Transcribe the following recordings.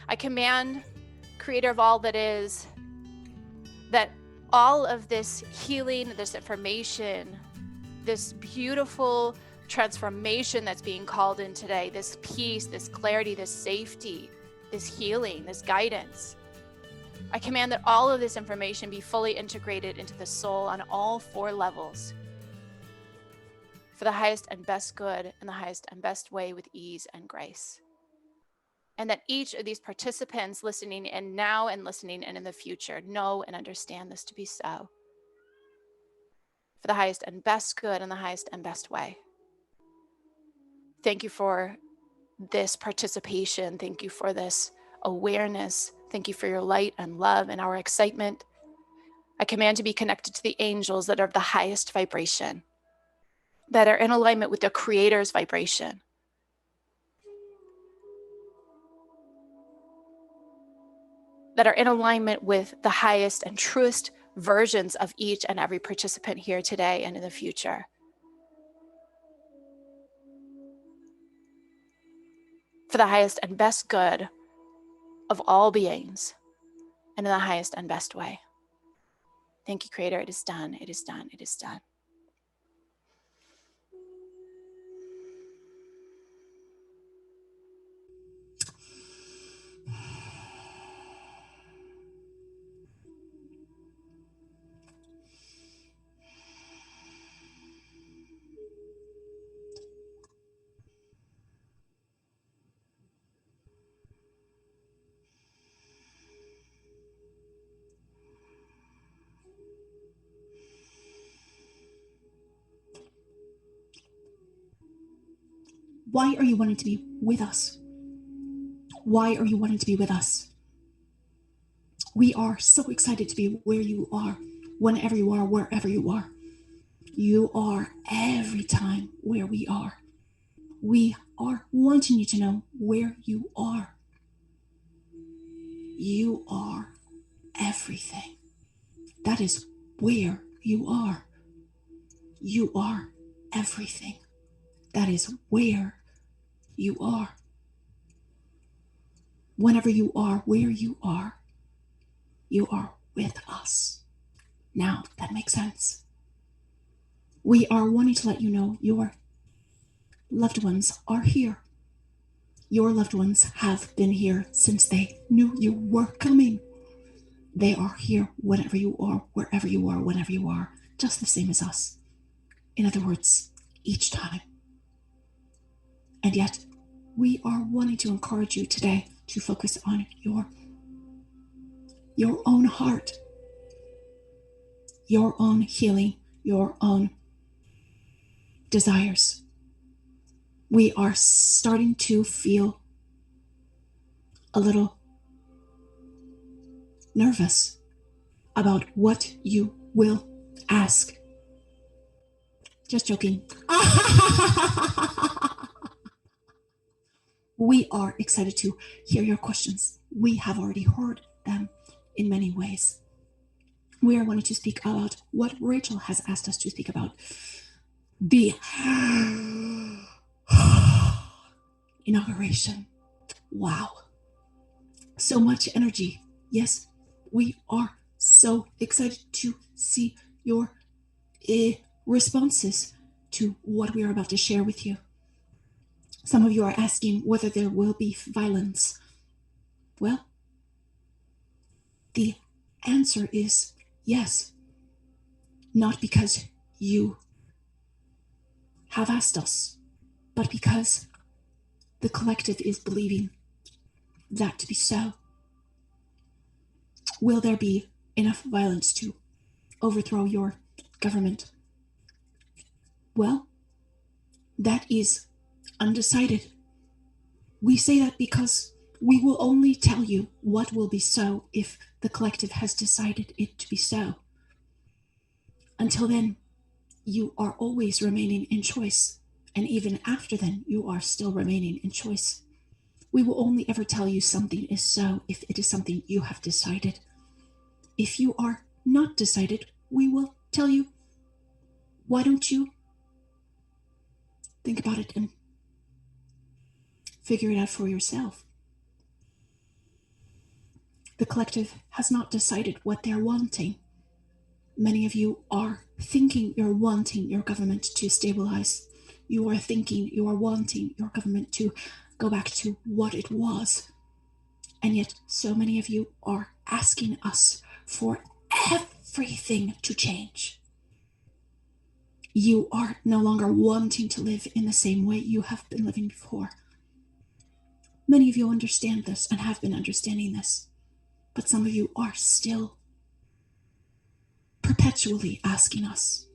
I command, Creator of all that is, that all of this healing, this information, this beautiful transformation that's being called in today, this peace, this clarity, this safety, this healing, this guidance, I command that all of this information be fully integrated into the soul on all 4 levels for the highest and best good and the highest and best way with ease and grace. And that each of these participants listening in now and listening in the future know and understand this to be so for the highest and best good and the highest and best way. Thank you for this participation. Thank you for this awareness. Thank you for your light and love and our excitement. I command to be connected to the angels that are of the highest vibration, that are in alignment with the Creator's vibration. That are in alignment with the highest and truest versions of each and every participant here today and in the future. For the highest and best good of all beings and in the highest and best way. Thank you, Creator. It is done. It is done. It is done. Why are you wanting to be with us? Why are you wanting to be with us? We are so excited to be where you are, whenever you are, wherever you are. You are every time where we are. We are wanting you to know where you are. You are everything. That is where you are. You are everything. That is where you are. Whenever you are where you are with us. Now that makes sense. We are wanting to let you know your loved ones are here. Your loved ones have been here since they knew you were coming. They are here whenever you are, wherever you are, whenever you are, just the same as us. In other words, each time. And yet, we are wanting to encourage you today to focus on your own heart, your own healing, your own desires. We are starting to feel a little nervous about what you will ask. Just joking. We are excited to hear your questions. We have already heard them in many ways. We are wanting to speak about what Rachel has asked us to speak about. The inauguration. Wow. So much energy. Yes, we are so excited to see your responses to what we are about to share with you. Some of you are asking whether there will be violence. Well, the answer is yes. Not because you have asked us, but because the collective is believing that to be so. Will there be enough violence to overthrow your government? Well, that is undecided. We say that because we will only tell you what will be so if the collective has decided it to be so. Until then, you are always remaining in choice. And even after then, you are still remaining in choice. We will only ever tell you something is so if it is something you have decided. If you are not decided, we will tell you, why don't you think about it and figure it out for yourself? The collective has not decided what they're wanting. Many of you are thinking you're wanting your government to stabilize. You are thinking you are wanting your government to go back to what it was. And yet so many of you are asking us for everything to change. You are no longer wanting to live in the same way you have been living before. Many of you understand this and have been understanding this, but some of you are still perpetually asking us.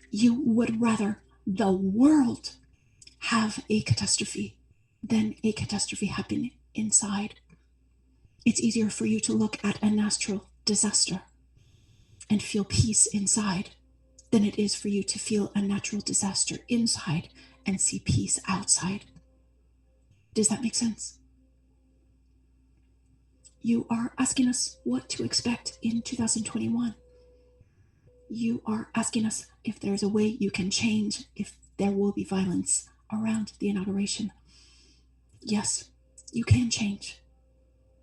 You would rather the world have a catastrophe than a catastrophe happen inside. It's easier for you to look at a natural disaster and feel peace inside than it is for you to feel a natural disaster inside and see peace outside. Does that make sense? You are asking us what to expect in 2021. You are asking us if there's a way you can change, if there will be violence around the inauguration. Yes, you can change.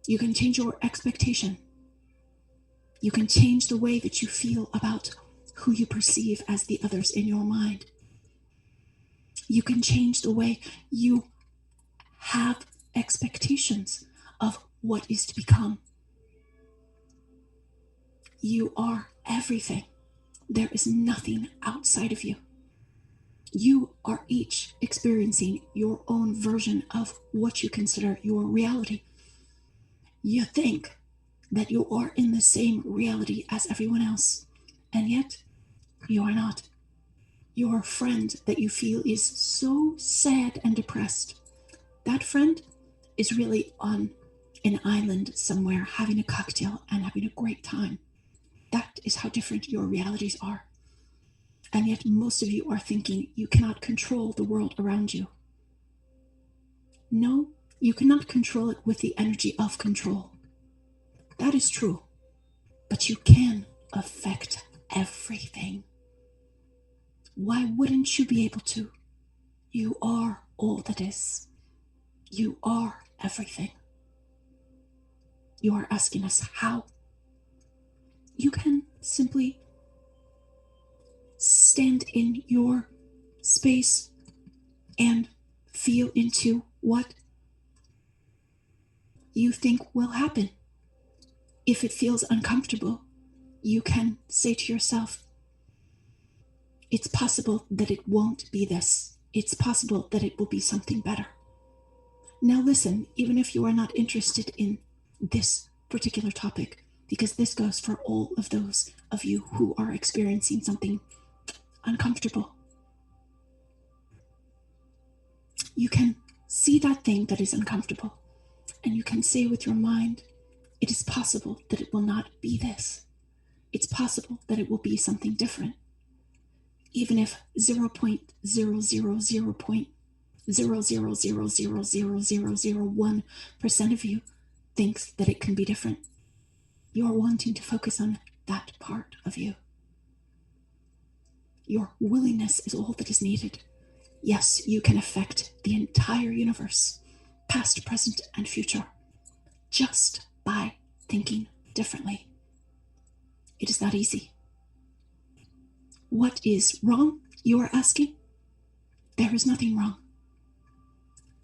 You can change your expectation. You can change the way that you feel about who you perceive as the others in your mind. You can change the way you have expectations of what is to become. You are everything. There is nothing outside of you. You are each experiencing your own version of what you consider your reality. You think that you are in the same reality as everyone else, and yet you are not. Your friend that you feel is so sad and depressed, that friend is really on an island somewhere having a cocktail and having a great time. That is how different your realities are. And yet most of you are thinking you cannot control the world around you. No, you cannot control it with the energy of control. That is true. But you can affect everything. Why wouldn't you be able to? You are all that is. You are everything. You are asking us how. You can simply stand in your space and feel into what you think will happen. If it feels uncomfortable, you can say to yourself, it's possible that it won't be this. It's possible that it will be something better. Now listen, even if you are not interested in this particular topic, because this goes for all of those of you who are experiencing something uncomfortable. You can see that thing that is uncomfortable, and you can say with your mind, it is possible that it will not be this. It's possible that it will be something different. Even if 0.0000000000001% of you thinks that it can be different, you are wanting to focus on that part of you. Your willingness is all that is needed. Yes, you can affect the entire universe, past, present, and future, just by thinking differently. It is that easy. What is wrong, you are asking? There is nothing wrong.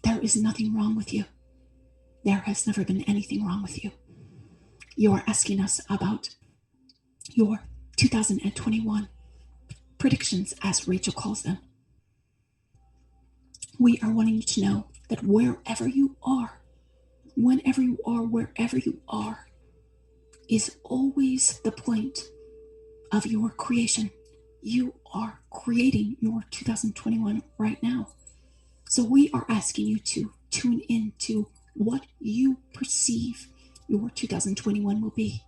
There is nothing wrong with you. There has never been anything wrong with you. You are asking us about your 2021 predictions, as Rachel calls them. We are wanting you to know that wherever you are, whenever you are, wherever you are, is always the point of your creation. You are creating your 2021 right now. So we are asking you to tune in to what you perceive your 2021 will be.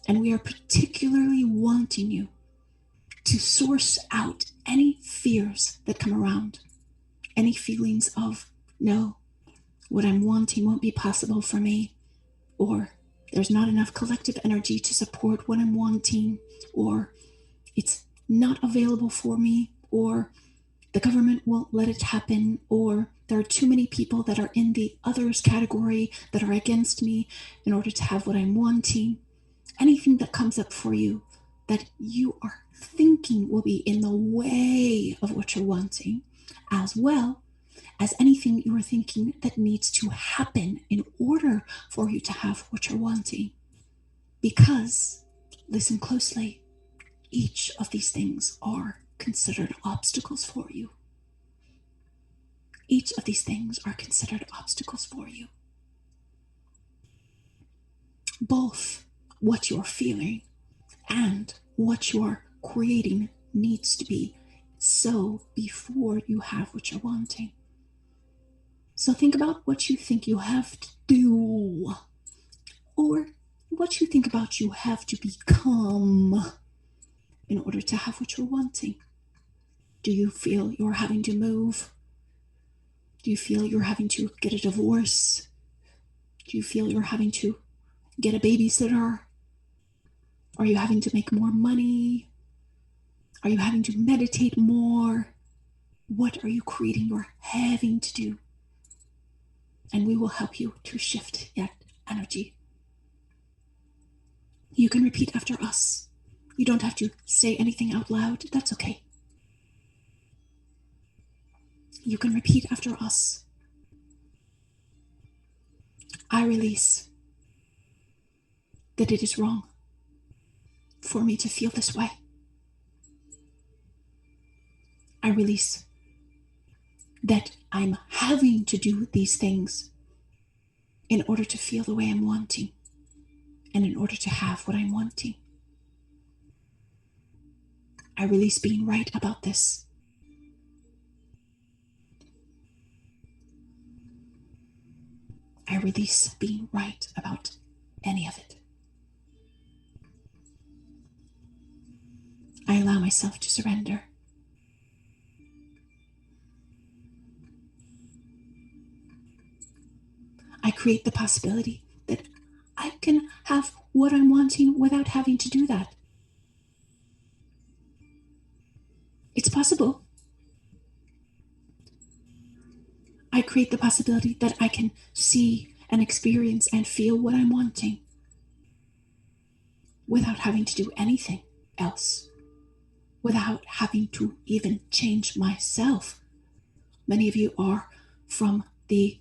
And we are particularly wanting you to source out any fears that come around, any feelings of, no, what I'm wanting won't be possible for me, or there's not enough collective energy to support what I'm wanting, or it's not available for me, or the government won't let it happen, or There are too many people that are in the others category that are against me in order to have what I'm wanting. Anything that comes up for you that you are thinking will be in the way of what you're wanting, as well as anything you are thinking that needs to happen in order for you to have what you're wanting. Because, listen closely, each of these things are considered obstacles for you. Each of these things are considered obstacles for you. Both what you're feeling and what you're creating needs to be so before you have what you're wanting. So think about what you think you have to do, or what you think about you have to become in order to have what you're wanting. Do you feel you're having to move? Do you feel you're having to get a divorce? Do you feel you're having to get a babysitter? Are you having to make more money? Are you having to meditate more? What are you creating you're having to do? And we will help you to shift that energy. You can repeat after us. You don't have to say anything out loud. That's okay. You can repeat after us. I release that it is wrong for me to feel this way. I release that I'm having to do these things in order to feel the way I'm wanting and in order to have what I'm wanting. I release being right about this. I release being right about any of it. I allow myself to surrender. I create the possibility that I can have what I'm wanting without having to do that. It's possible. I create the possibility that I can see and experience and feel what I'm wanting without having to do anything else, without having to even change myself. Many of you are from the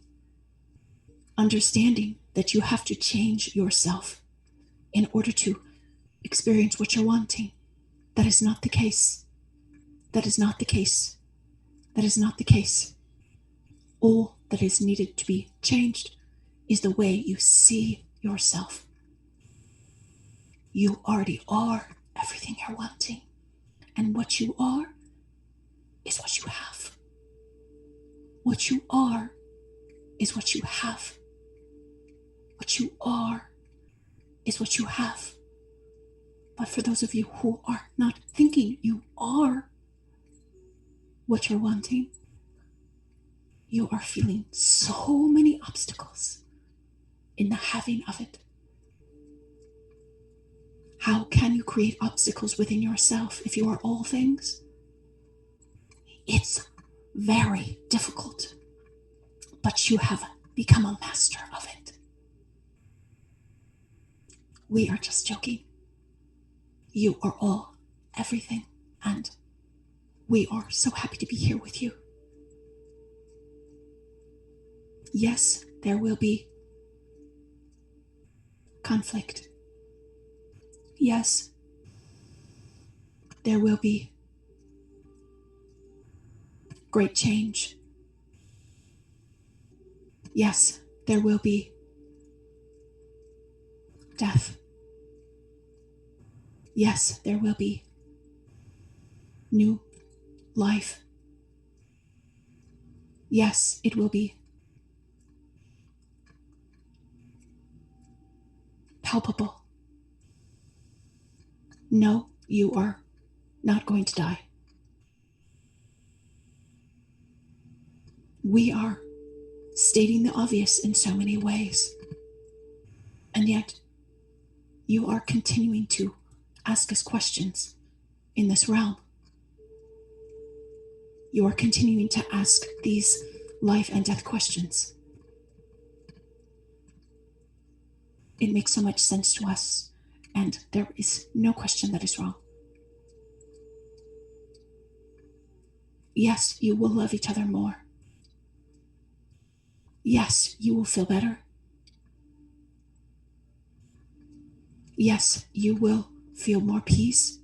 understanding that you have to change yourself in order to experience what you're wanting. That is not the case. That is not the case. That is not the case. All that is needed to be changed is the way you see yourself. You already are everything you're wanting. And what you are is what you have. What you are is what you have. What you are is what you have. But for those of you who are not thinking you are what you're wanting, you are feeling so many obstacles in the having of it. How can you create obstacles within yourself if you are all things? It's very difficult, but you have become a master of it. We are just joking. You are all everything, and we are so happy to be here with you. Yes, there will be conflict. Yes, there will be great change. Yes, there will be death. Yes, there will be new life. Yes, it will be palpable. No, you are not going to die. We are stating the obvious in so many ways, and yet you are continuing to ask us questions in this realm. You are continuing to ask these life and death questions. It makes so much sense to us, and there is no question that is wrong. Yes, you will love each other more. Yes, you will feel better. Yes, you will feel more peace.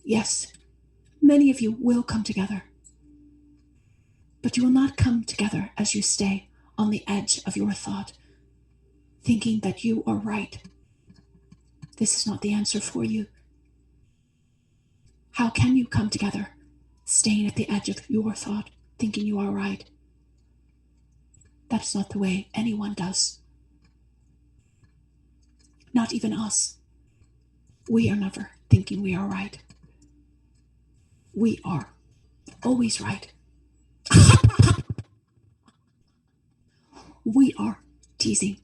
Yes, many of you will come together. But you will not come together as you stay on the edge of your thought, thinking that you are right. This is not the answer for you. How can you come together, staying at the edge of your thought, thinking you are right? That is not the way anyone does. Not even us. We are never thinking we are right. We are always right. We are teasing.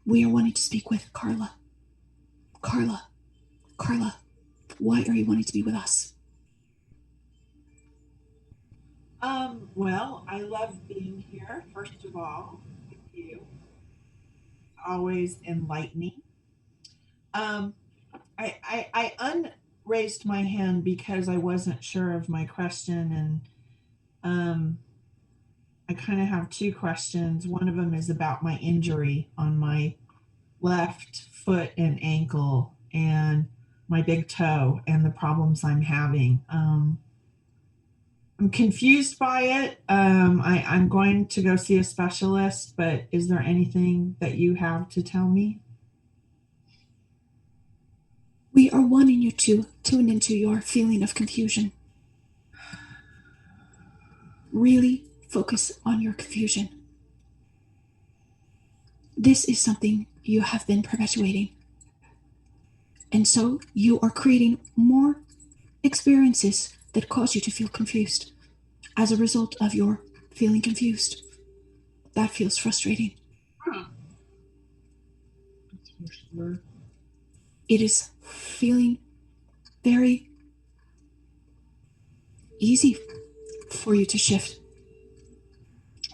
We are wanting to speak with Carla. Carla, why are you wanting to be with us? Well, I love being here, first of all, with you. Always enlightening. Um, I unraised my hand because I wasn't sure of my question, and I kind of have two questions. One of them is about my injury on my left foot and ankle, and my big toe, and the problems I'm having. I'm confused by it. I'm going to go see a specialist, but is there anything that you have to tell me? We are wanting you to tune into your feeling of confusion. Really focus on your confusion. This is something you have been perpetuating. And so you are creating more experiences that cause you to feel confused as a result of your feeling confused. That feels frustrating. That's for sure. It is feeling very easy for you to shift.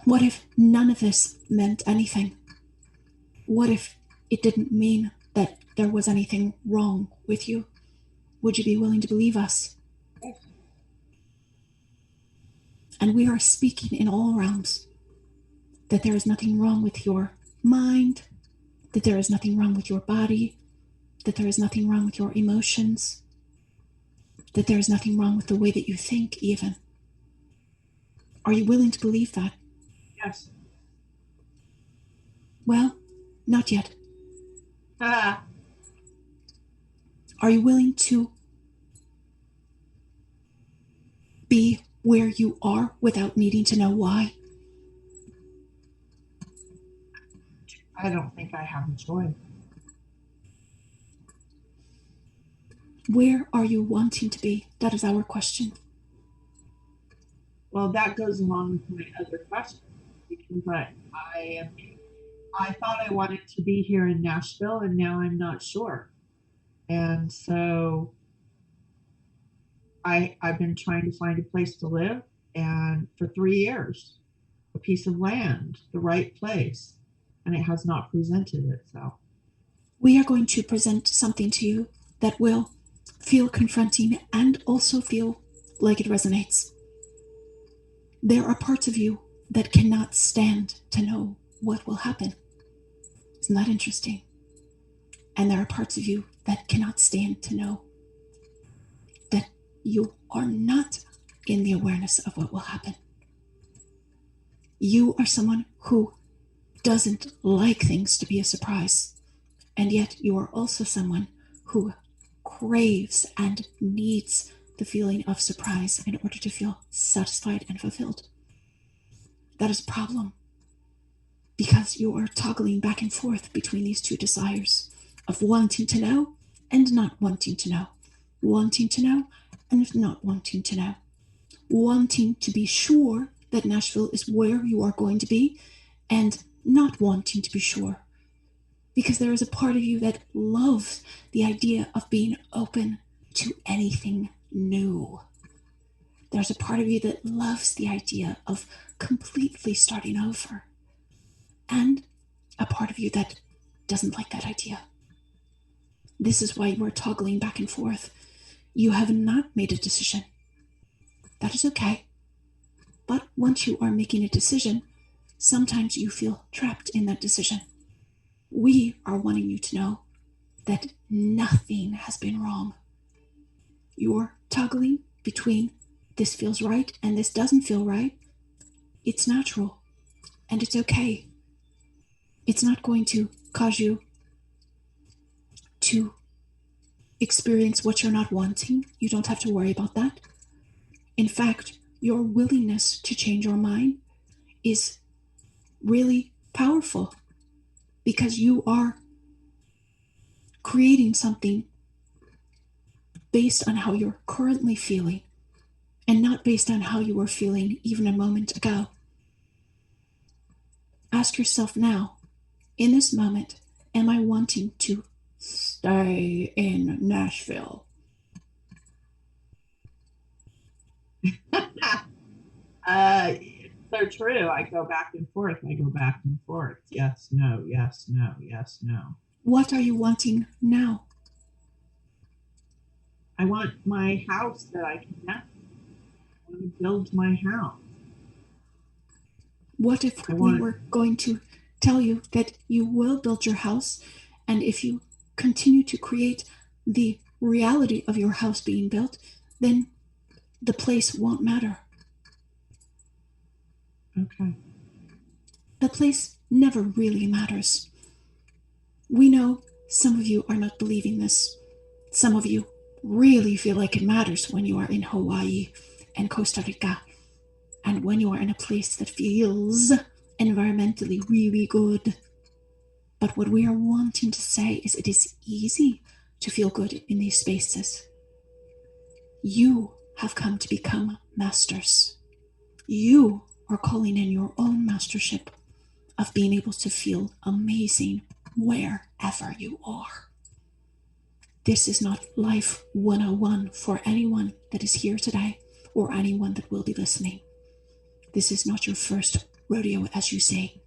What if none of this meant anything? What if it didn't mean that there was anything wrong with you? Would you be willing to believe us? And we are speaking in all realms that there is nothing wrong with your mind, that there is nothing wrong with your body, that there is nothing wrong with your emotions, that there is nothing wrong with the way that you think, even. Are you willing to believe that? Yes. Well, not yet. Ah, Are you willing to be where you are without needing to know why? I don't think I have a choice. Where are you wanting to be? That is our question. Well, that goes along with my other question because I thought I wanted to be here in Nashville, and now I'm not sure. And so I've been trying to find a place to live, and for 3 years, a piece of land, the right place, and it has not presented itself. We are going to present something to you that will feel confronting and also feel like it resonates. There are parts of you that cannot stand to know what will happen. Isn't that interesting? And there are parts of you that cannot stand to know that you are not in the awareness of what will happen. You are someone who doesn't like things to be a surprise. And yet you are also someone who craves and needs the feeling of surprise in order to feel satisfied and fulfilled. That is a problem because you are toggling back and forth between these two desires of wanting to know and not wanting to know, wanting to know and not wanting to know, wanting to be sure that Nashville is where you are going to be and not wanting to be sure. Because there is a part of you that loves the idea of being open to anything new. There's a part of you that loves the idea of completely starting over, and a part of you that doesn't like that idea. This is why you are toggling back and forth. You have not made a decision. That is okay. But once you are making a decision, sometimes you feel trapped in that decision. We are wanting you to know that nothing has been wrong. You're toggling between this feels right and this doesn't feel right. It's natural and it's okay. It's not going to cause you to experience what you're not wanting. You don't have to worry about that. In fact, your willingness to change your mind is really powerful because you are creating something based on how you're currently feeling and not based on how you were feeling even a moment ago. Ask yourself now, in this moment, am I wanting to stay in Nashville? So true. I go back and forth. Yes, no, yes, no, yes, no. What are you wanting now? I want my house that I can have. I want to build my house. What if we were going to tell you that you will build your house, and if you continue to create the reality of your house being built, then the place won't matter. Okay. The place never really matters. We know some of you are not believing this. Some of you really feel like it matters when you are in Hawaii and Costa Rica, and when you are in a place that feels environmentally really good. But what we are wanting to say is it is easy to feel good in these spaces. You have come to become masters. You are calling in your own mastership of being able to feel amazing wherever you are. This is not Life 101 for anyone that is here today or anyone that will be listening. This is not your first rodeo, as you say.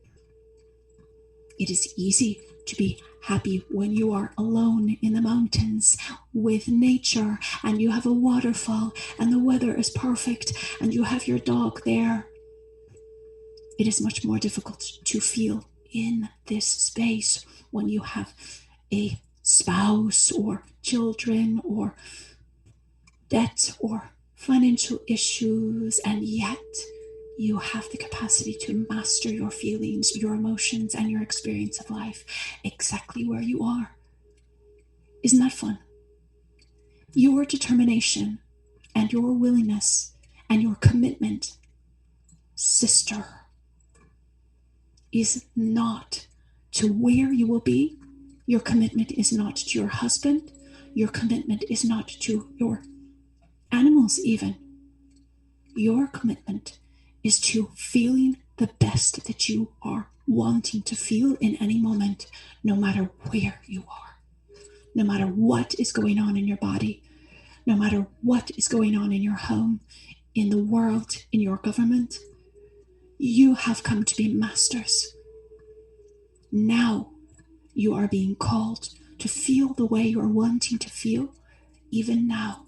It is easy to be happy when you are alone in the mountains with nature and you have a waterfall and the weather is perfect and you have your dog there. It is much more difficult to feel in this space when you have a spouse or children or debt or financial issues, and yet you have the capacity to master your feelings, your emotions, and your experience of life exactly where you are. Isn't that fun? Your determination and your willingness and your commitment, sister, is not to where you will be. Your commitment is not to your husband. Your commitment is not to your animals even. Your commitment is to feeling the best that you are wanting to feel in any moment, no matter where you are, no matter what is going on in your body, no matter what is going on in your home, in the world, in your government. You have come to be masters. Now you are being called to feel the way you're wanting to feel, even now.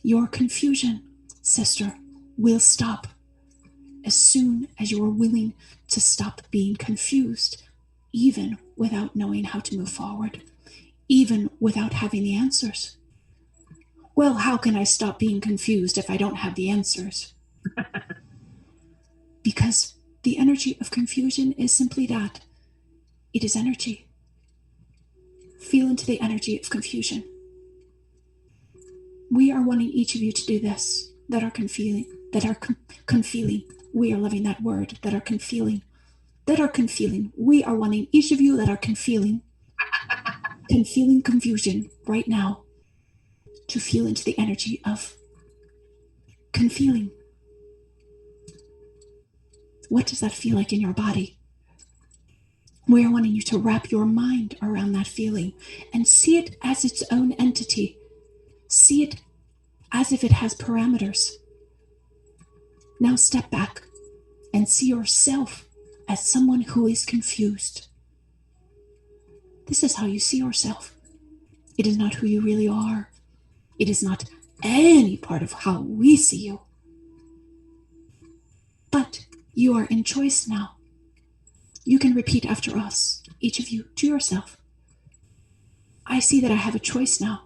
Your confusion, sister, will stop as soon as you are willing to stop being confused, even without knowing how to move forward, even without having the answers. Well, how can I stop being confused if I don't have the answers? Because the energy of confusion is simply that. It is energy. Feel into the energy of confusion. We are wanting each of you to do this, that are concealing. We are loving that word, that are concealing. We are wanting each of you that are concealing confusion right now to feel into the energy of concealing. What does that feel like in your body? We are wanting you to wrap your mind around that feeling and see it as its own entity. See it as if it has parameters. Now step back and see yourself as someone who is confused. This is how you see yourself. It is not who you really are. It is not any part of how we see you. But you are in choice now. You can repeat after us, each of you, to yourself. I see that I have a choice now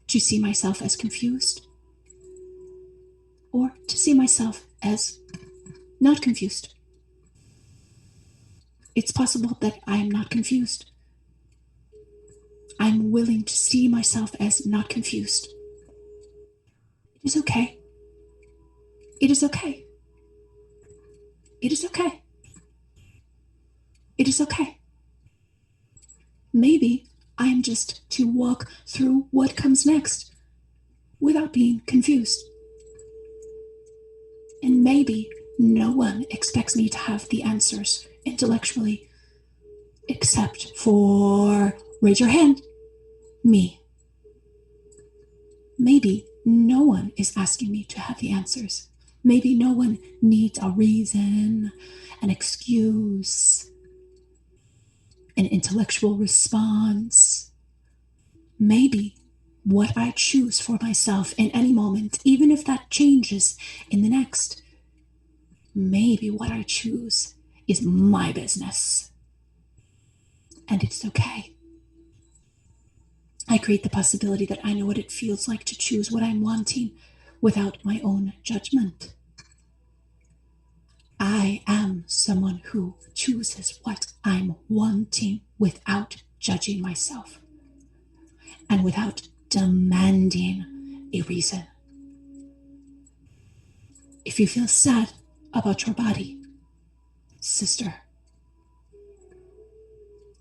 to see myself as confused or to see myself as not confused. It's possible that I am not confused. I'm willing to see myself as not confused. It is okay. It is okay. It is okay. It is okay. Maybe I am just to walk through what comes next without being confused. And maybe no one expects me to have the answers intellectually, except for, raise your hand, me. Maybe no one is asking me to have the answers. Maybe no one needs a reason, an excuse, an intellectual response. Maybe what I choose for myself in any moment, even if that changes in the next, maybe what I choose is my business. And it's okay. I create the possibility that I know what it feels like to choose what I'm wanting without my own judgment. I am someone who chooses what I'm wanting without judging myself and without demanding a reason. If you feel sad about your body, sister,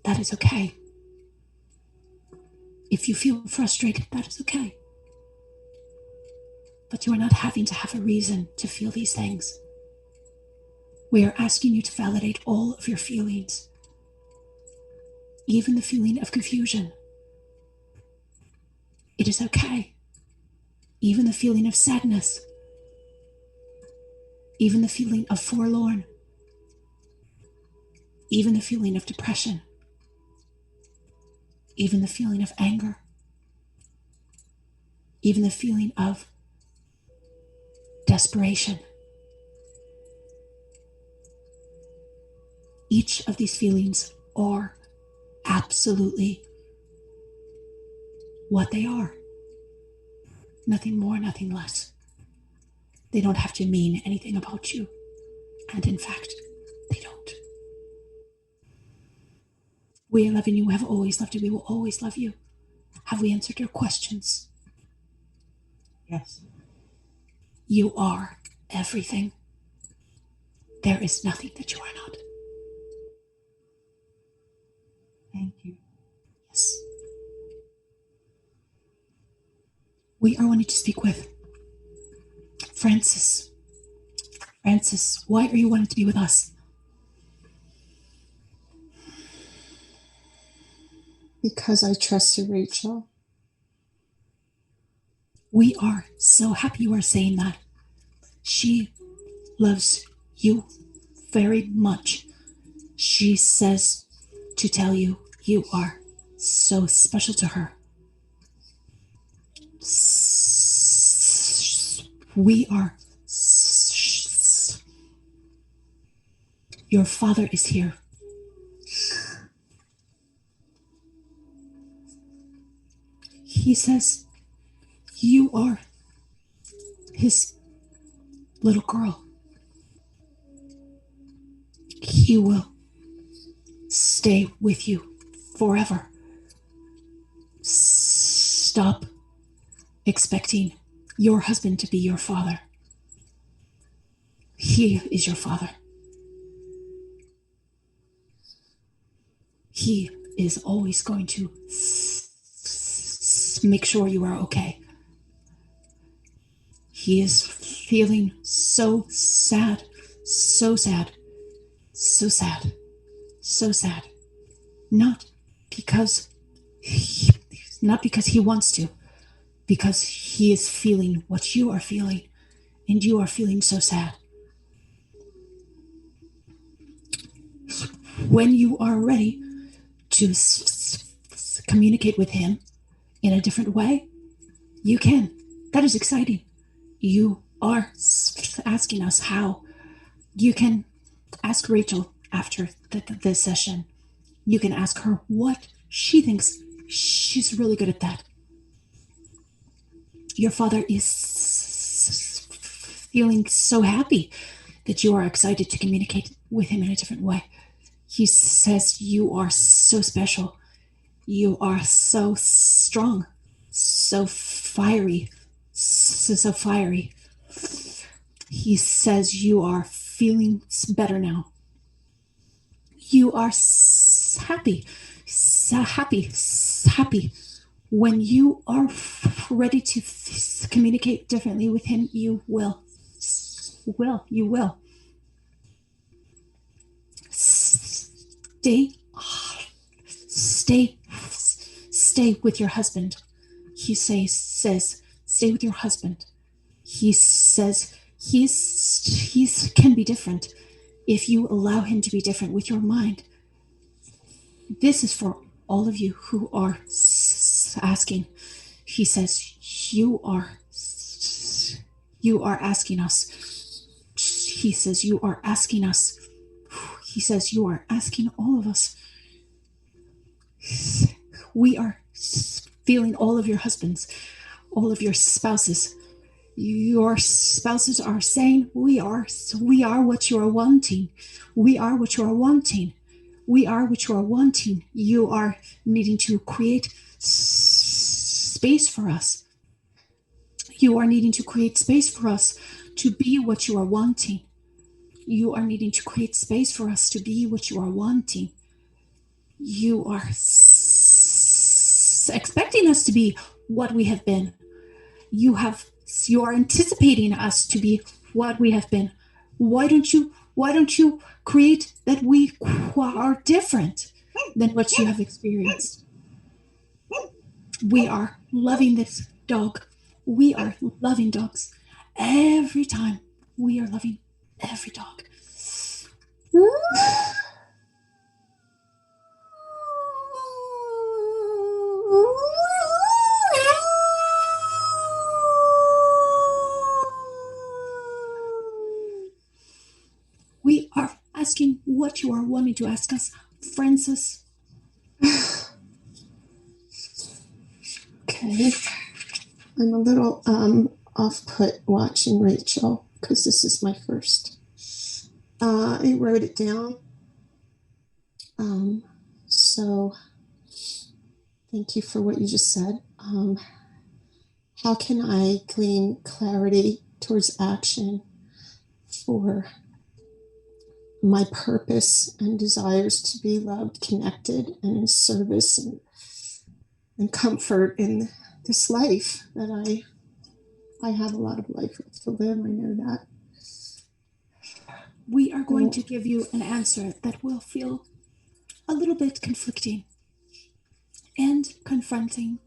that is okay. If you feel frustrated, that is okay. But you are not having to have a reason to feel these things. We are asking you to validate all of your feelings, even the feeling of confusion. It is okay. Even the feeling of sadness, even the feeling of forlorn, even the feeling of depression, even the feeling of anger, even the feeling of desperation. Each of these feelings are absolutely what they are. Nothing more, nothing less. They don't have to mean anything about you. And in fact, they don't. We are loving you. We have always loved you. We will always love you. Have we answered your questions? Yes. You are everything. There is nothing that you are not. Thank you. Yes. We are wanting to speak with Francis. Francis, why are you wanting to be with us? Because I trusted Rachel. We are so happy you are saying that. She loves you very much. She says to tell you, you are so special to her. We are. Your father is here. He says you are his little girl. He will stay with you forever. Stop expecting your husband to be your father. He is your father. He is always going to make sure you are okay. He is feeling so sad, so sad, so sad, so sad. Not because he wants to, because he is feeling what you are feeling, and you are feeling so sad. When you are ready to communicate with him in a different way, you can. That is exciting. You are asking us how. You can ask Rachel after the session. You can ask her what she thinks. She's really good at that. Your father is feeling so happy that you are excited to communicate with him in a different way. He says you are so special. You are so strong, so fiery, so fiery. He says you are feeling better now. You are happy, so happy, happy. When you are ready to communicate differently with him, you will. You will. Stay with your husband. He says, stay with your husband. He says he's can be different if you allow him to be different with your mind. This is for all of you who are asking. He says you are asking us. He says you are asking us. He says you are asking all of us. We are feeling all of your husbands, all of your spouses. Your spouses are saying, we are what you are wanting. We are what you are wanting. We are what you are wanting. You are needing to create space for us. You are needing to create space for us to be what you are wanting. You are needing to create space for us to be what you are wanting. You are expecting us to be what we have been. You are anticipating us to be what we have been. Why don't you create that we are different than what you have experienced? We are loving this dog. We are loving dogs every time. We are loving every dog. We are asking what you are wanting to ask us, Francis. Okay. I'm a little off-put watching Rachel because this is my first. I wrote it down. So thank you for what you just said. How can I glean clarity towards action for my purpose and desires to be loved, connected, and in service and comfort in this life that I have a lot of life left to live. I know that. We are going to give you an answer that will feel a little bit conflicting and confronting,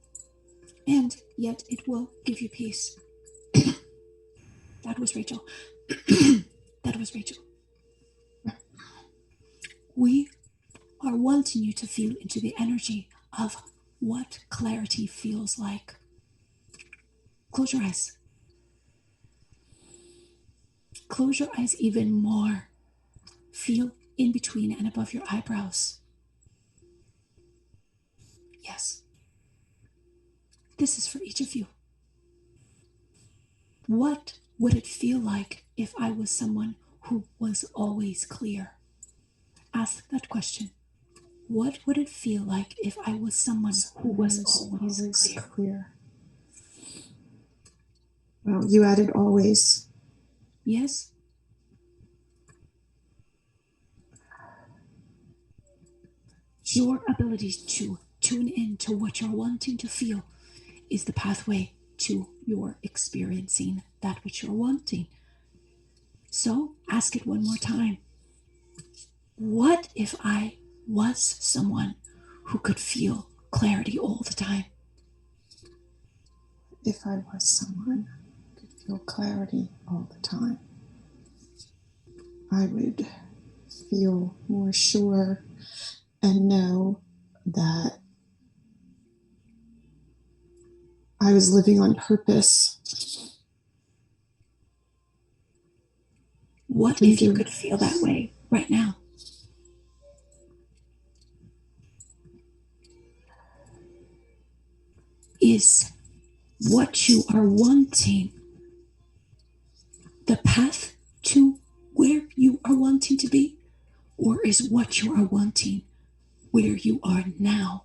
and yet it will give you peace. That was Rachel. That was Rachel. We are wanting you to feel into the energy of what clarity feels like. Close your eyes. Close your eyes even more. Feel in between and above your eyebrows. Yes. This is for each of you. What would it feel like if I was someone who was always clear? Ask that question. What would it feel like if I was someone who was always clear? Well, you added always. Yes? Your ability to tune in to what you're wanting to feel is the pathway to your experiencing that which you're wanting. So ask it one more time. What if I was someone who could feel clarity all the time? if I was someone who could feel clarity all the time, I would feel more sure and know that I was living on purpose. What if you could feel that way right now? Is what you are wanting the path to where you are wanting to be? Or is what you are wanting where you are now?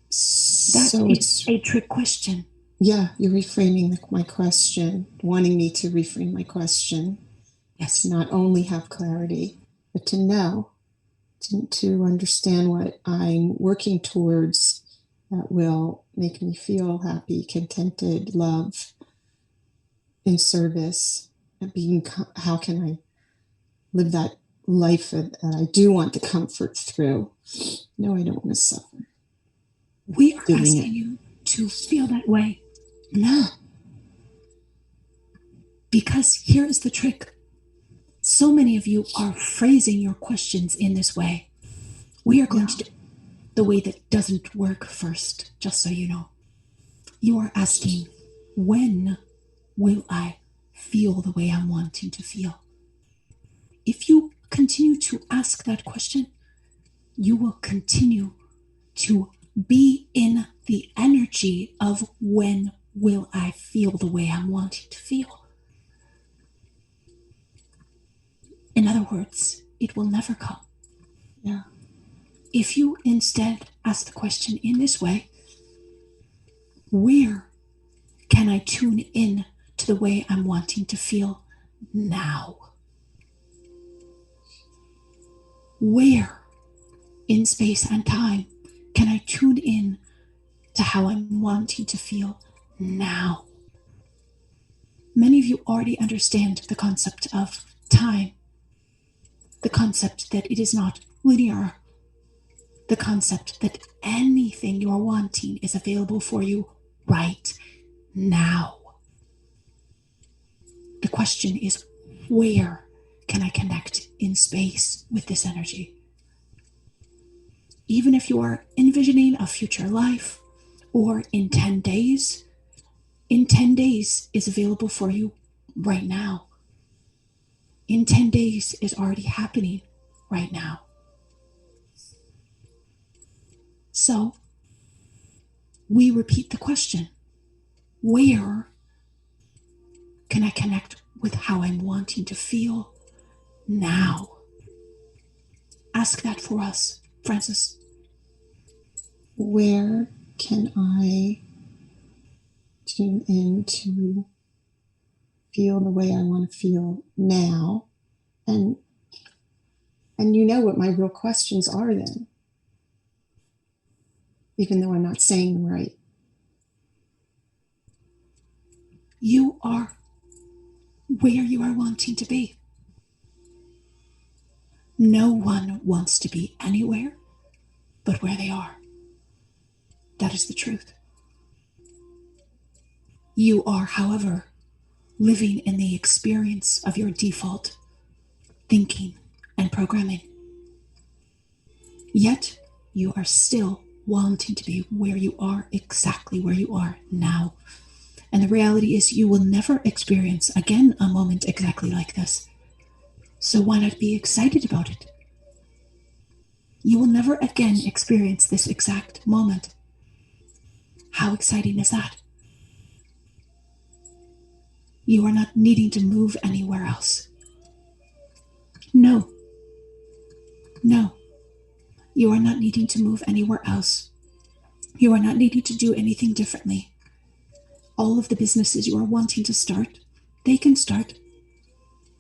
So It's a trick question. Yeah, you're reframing my question, wanting me to reframe my question. Yes. To not only have clarity, but to know, to understand what I'm working towards that will make me feel happy, contented, love, in service, and how can I live that life that I do want the comfort through? No, I don't want to suffer. We are asking you to feel that way now. Because here is the trick. So many of you are phrasing your questions in this way. We are going to do the way that doesn't work first, just so you know. You are asking, when will I feel the way I'm wanting to feel? If you continue to ask that question, you will continue to be in the energy of when will I feel the way I'm wanting to feel. In other words, it will never come. Yeah. If you instead ask the question in this way, where can I tune in to the way I'm wanting to feel now? Where in space and time can I tune in to how I'm wanting to feel now? Many of you already understand the concept of time, the concept that it is not linear, the concept that anything you are wanting is available for you right now. The question is, where can I connect in space with this energy? Even if you are envisioning a future life, or in 10 days, in 10 days is available for you right now. In 10 days is already happening right now. So, we repeat the question, where can I connect with how I'm wanting to feel now? Ask that for us, Francis. Where can I tune in to feel the way I want to feel now? And you know what my real questions are then, even though I'm not saying them right. You are where you are wanting to be. No one wants to be anywhere but where they are. That is the truth. You are, however, living in the experience of your default thinking and programming. Yet, you are still wanting to be where you are, exactly where you are now. And the reality is you will never experience again a moment exactly like this. So why not be excited about it? You will never again experience this exact moment. How exciting is that? You are not needing to move anywhere else. No. You are not needing to move anywhere else. You are not needing to do anything differently. All of the businesses you are wanting to start, they can start.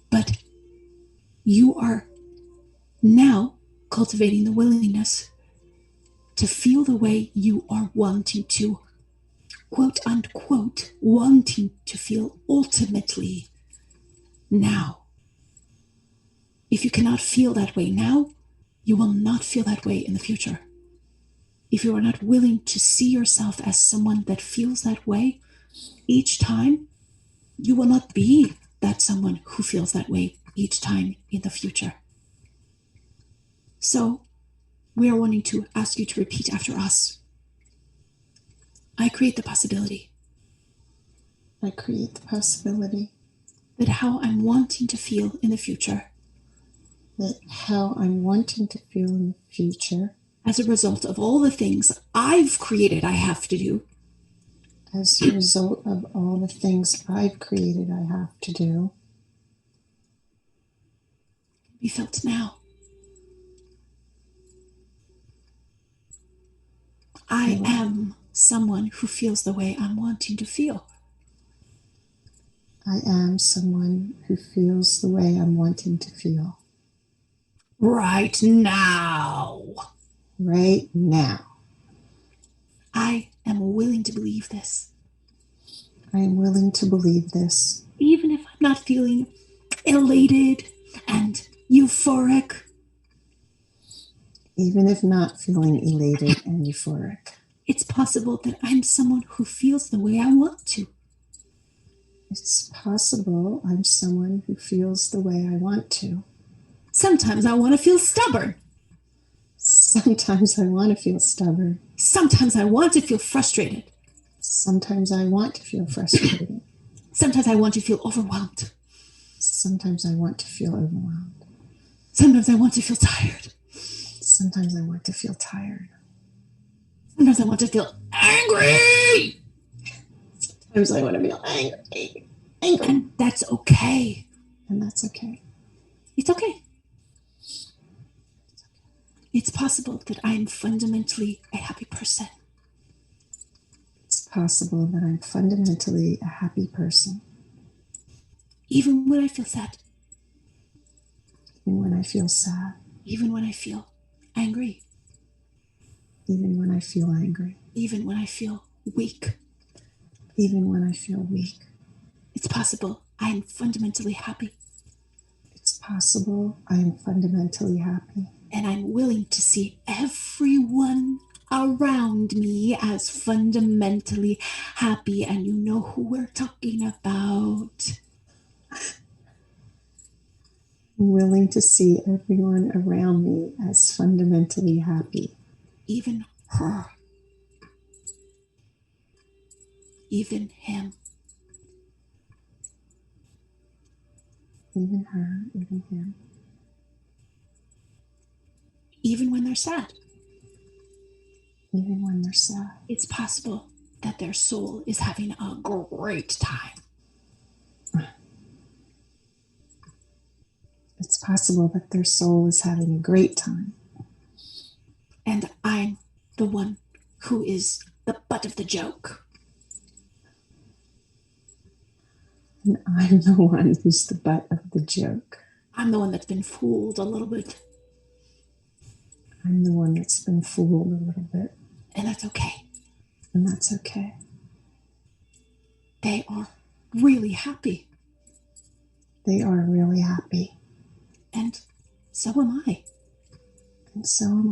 But you are now cultivating the willingness to feel the way you are wanting to, quote unquote, wanting to feel ultimately now. If you cannot feel that way now, you will not feel that way in the future. if you are not willing to see yourself as someone that feels that way each time, you will not be that someone who feels that way each time in the future. So we are wanting to ask you to repeat after us. I create the possibility. I create the possibility That how I'm wanting to feel in the future, that how I'm wanting to feel in the future, as a result of all the things I've created I have to do, as a result of all the things I've created I have to do, be felt now. I am someone who feels the way I'm wanting to feel. I am someone who feels the way I'm wanting to feel. Right now. Right now. I am willing to believe this. I am willing to believe this. Even if I'm not feeling elated and euphoric. Even if not feeling elated and euphoric. It's possible that I'm someone who feels the way I want to. It's possible I'm someone who feels the way I want to. Sometimes I want to feel stubborn. Sometimes I want to feel stubborn. Sometimes I want to feel frustrated. Sometimes I want to feel frustrated. Sometimes I want to feel overwhelmed. Sometimes I want to feel overwhelmed. Sometimes I want to feel tired. Sometimes I want to feel tired. Sometimes I want to feel angry. Sometimes I want to feel angry. And that's okay. And that's okay. It's okay. It's possible that I'm fundamentally a happy person. It's possible that I'm fundamentally a happy person. Even when I feel sad. Even when I feel sad. Even when I feel angry. Even when I feel angry. Even when I feel weak. Even when I feel weak. It's possible I am fundamentally happy. It's possible I am fundamentally happy. And I'm willing to see everyone around me as fundamentally happy. And you know who we're talking about. I'm willing to see everyone around me as fundamentally happy. Even her. Even him. Even her, even him. Even when they're sad. Even when they're sad. It's possible that their soul is having a great time. It's possible that their soul is having a great time. And I'm the one who is the butt of the joke. And I'm the one who's the butt of the joke. I'm the one that's been fooled a little bit. I'm the one that's been fooled a little bit. And that's okay. And that's okay. They are really happy. They are really happy. And so am I. And so am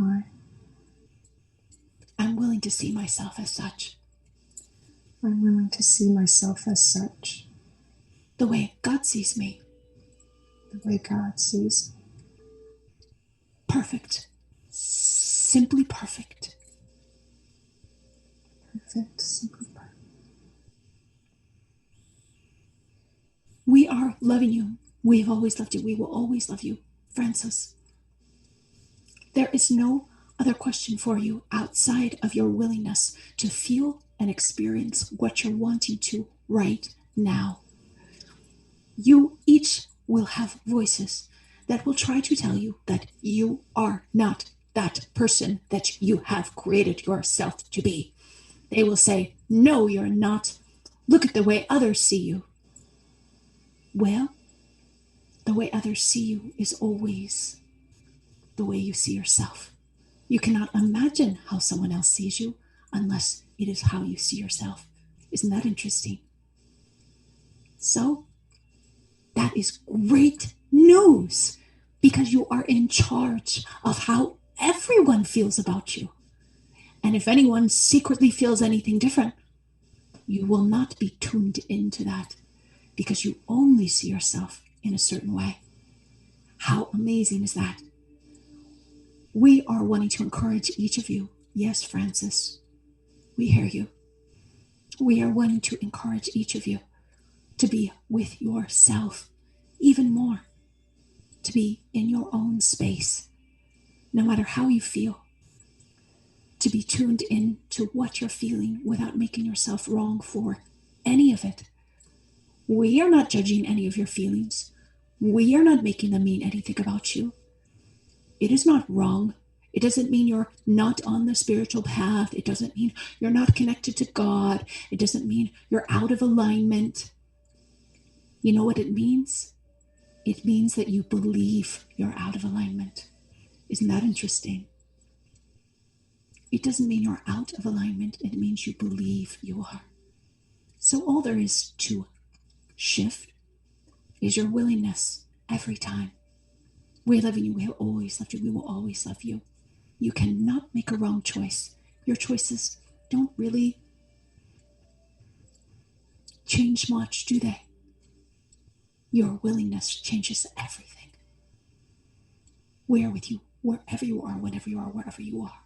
I. I'm willing to see myself as such. I'm willing to see myself as such. The way God sees me. The way God sees me. Perfect. Simply perfect. Perfect. Simply perfect. We are loving you. We have always loved you. We will always love you, Francis. There is no other question for you outside of your willingness to feel and experience what you're wanting to right now. You each will have voices that will try to tell you that you are not that person that you have created yourself to be. They will say, no, you're not. Look at the way others see you. Well, the way others see you is always the way you see yourself. You cannot imagine how someone else sees you unless it is how you see yourself. Isn't that interesting? So, that is great news because you are in charge of how everyone feels about you. And if anyone secretly feels anything different, you will not be tuned into that because you only see yourself in a certain way. How amazing is that? We are wanting to encourage each of you. Yes, Francis, we hear you. We are wanting to encourage each of you to be with yourself even more, to be in your own space, no matter how you feel, to be tuned in to what you're feeling without making yourself wrong for any of it. We are not judging any of your feelings. We are not making them mean anything about you. It is not wrong. It doesn't mean you're not on the spiritual path. It doesn't mean you're not connected to God. It doesn't mean you're out of alignment. You know what it means? It means that you believe you're out of alignment. Isn't that interesting? It doesn't mean you're out of alignment. It means you believe you are. So all there is to shift is your willingness every time. We love you. We have always loved you. We will always love you. You cannot make a wrong choice. Your choices don't really change much, do they? Your willingness changes everything. We are with you wherever you are, whenever you are, wherever you are.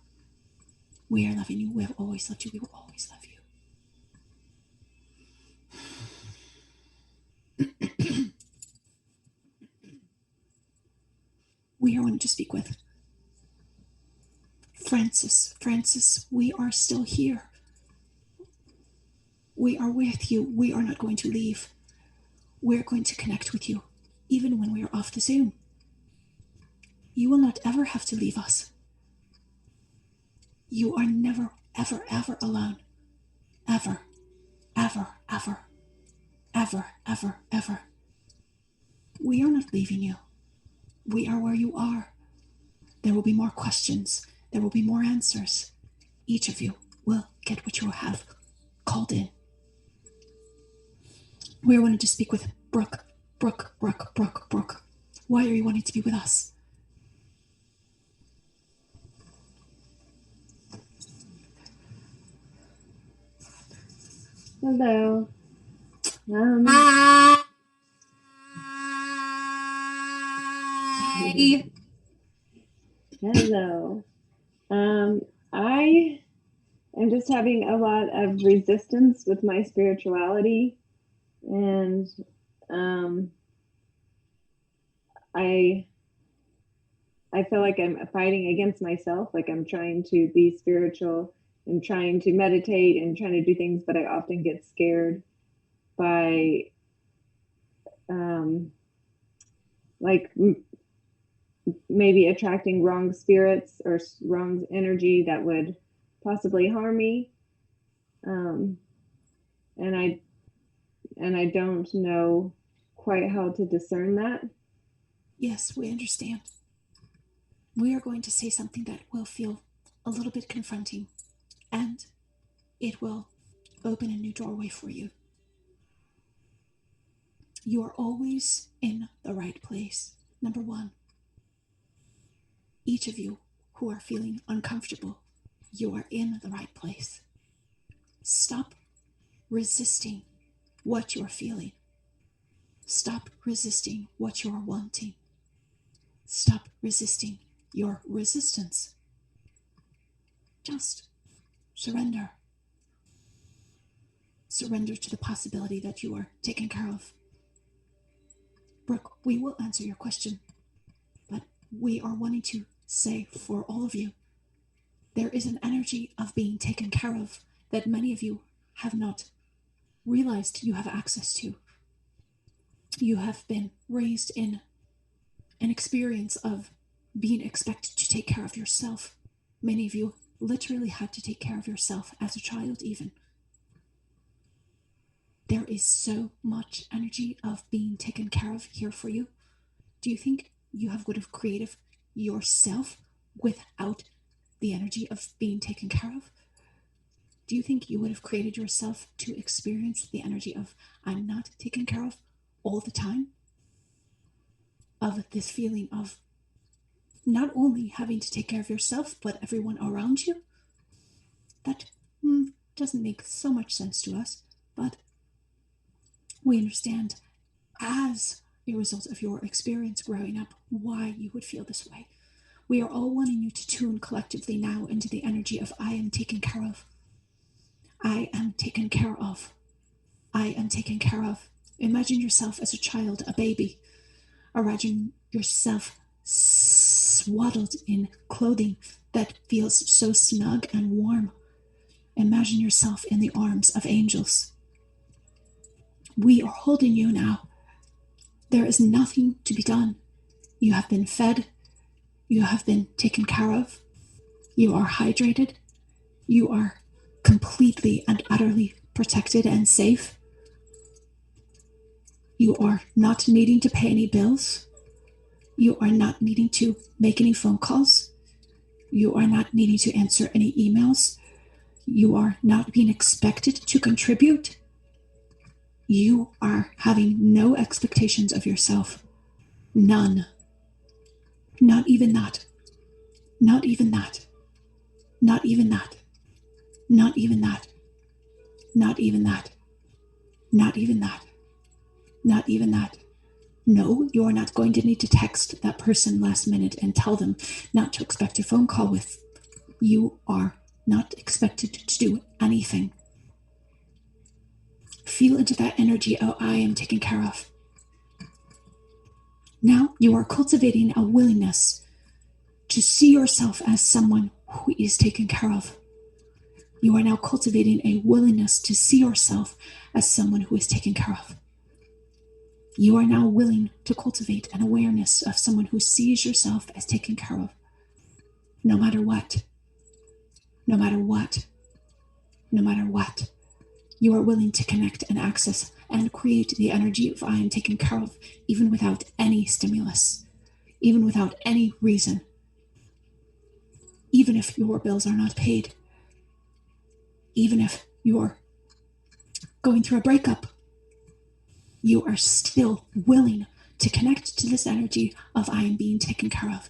We are loving you. We have always loved you. We will always love you. We are wanting to speak with Francis. Francis, we are still here. We are with you. We are not going to leave. We're going to connect with you, even when we are off the Zoom. You will not ever have to leave us. You are never, ever, ever alone. Ever, ever, ever, ever, ever, ever. We are not leaving you. We are where you are. There will be more questions. There will be more answers. Each of you will get what you have called in. We are wanting to speak with Brooke. Brooke. Why are you wanting to be with us? Hello. Hello. I am just having a lot of resistance with my spirituality, and I feel like I'm fighting against myself, like I'm trying to be spiritual and trying to meditate and trying to do things, but I often get scared by like maybe attracting wrong spirits or wrong energy that would possibly harm me. And I don't know quite how to discern that. Yes, we understand. We are going to say something that will feel a little bit confronting, and it will open a new doorway for you. You are always in the right place. Number one, each of you who are feeling uncomfortable, you are in the right place. Stop resisting what you're feeling. Stop resisting what you're wanting. Stop resisting your resistance. Just surrender. Surrender to the possibility that you are taken care of. Brooke, we will answer your question, but we are wanting to say for all of you, there is an energy of being taken care of that many of you have not realized you have access to. You have been raised in an experience of being expected to take care of yourself. Many of you literally had to take care of yourself as a child even. There is so much energy of being taken care of here for you. Do you think you would have created yourself without the energy of being taken care of? Do you think you would have created yourself to experience the energy of I'm not taken care of all the time? Of this feeling of not only having to take care of yourself, but everyone around you? that doesn't make so much sense to us, but we understand as a result of your experience growing up why you would feel this way. We are all wanting you to tune collectively now into the energy of I am taken care of. I am taken care of. I am taken care of. Imagine yourself as a child, a baby. Imagine yourself swaddled in clothing that feels so snug and warm. Imagine yourself in the arms of angels. We are holding you now. There is nothing to be done. You have been fed. You have been taken care of. You are hydrated. You are completely and utterly protected and safe. You are not needing to pay any bills. You are not needing to make any phone calls. You are not needing to answer any emails. You are not being expected to contribute. You are having no expectations of yourself. None. Not even that. Not even that. Not even that. Not even that. Not even that. Not even that. Not even that. No, you are not going to need to text that person last minute and tell them not to expect a phone call with. You are not expected to do anything. Feel into that energy. Oh, I am taken care of. Now you are cultivating a willingness to see yourself as someone who is taken care of. You are now cultivating a willingness to see yourself as someone who is taken care of. You are now willing to cultivate an awareness of someone who sees yourself as taken care of. No matter what. No matter what. No matter what. You are willing to connect and access and create the energy of I am taken care of, even without any stimulus, even without any reason, even if your bills are not paid, even if you're going through a breakup, you are still willing to connect to this energy of I am being taken care of.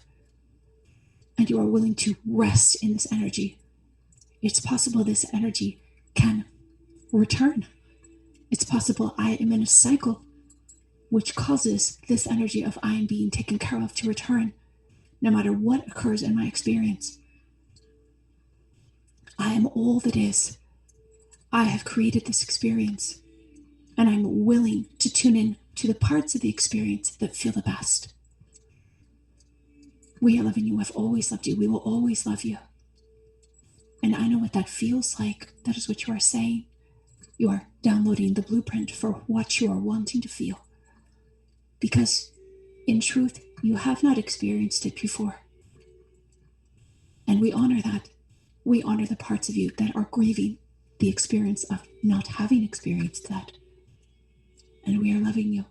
And you are willing to rest in this energy. It's possible this energy can return. It's possible I am in a cycle which causes this energy of I am being taken care of to return, no matter what occurs in my experience. I am all that is. I have created this experience, and I'm willing to tune in to the parts of the experience that feel the best. We are loving you. I've always loved you. We will always love you. And I know what that feels like. That is what you are saying. You are downloading the blueprint for what you are wanting to feel. Because in truth, you have not experienced it before. And we honor that. We honor the parts of you that are grieving the experience of not having experienced that. And we are loving you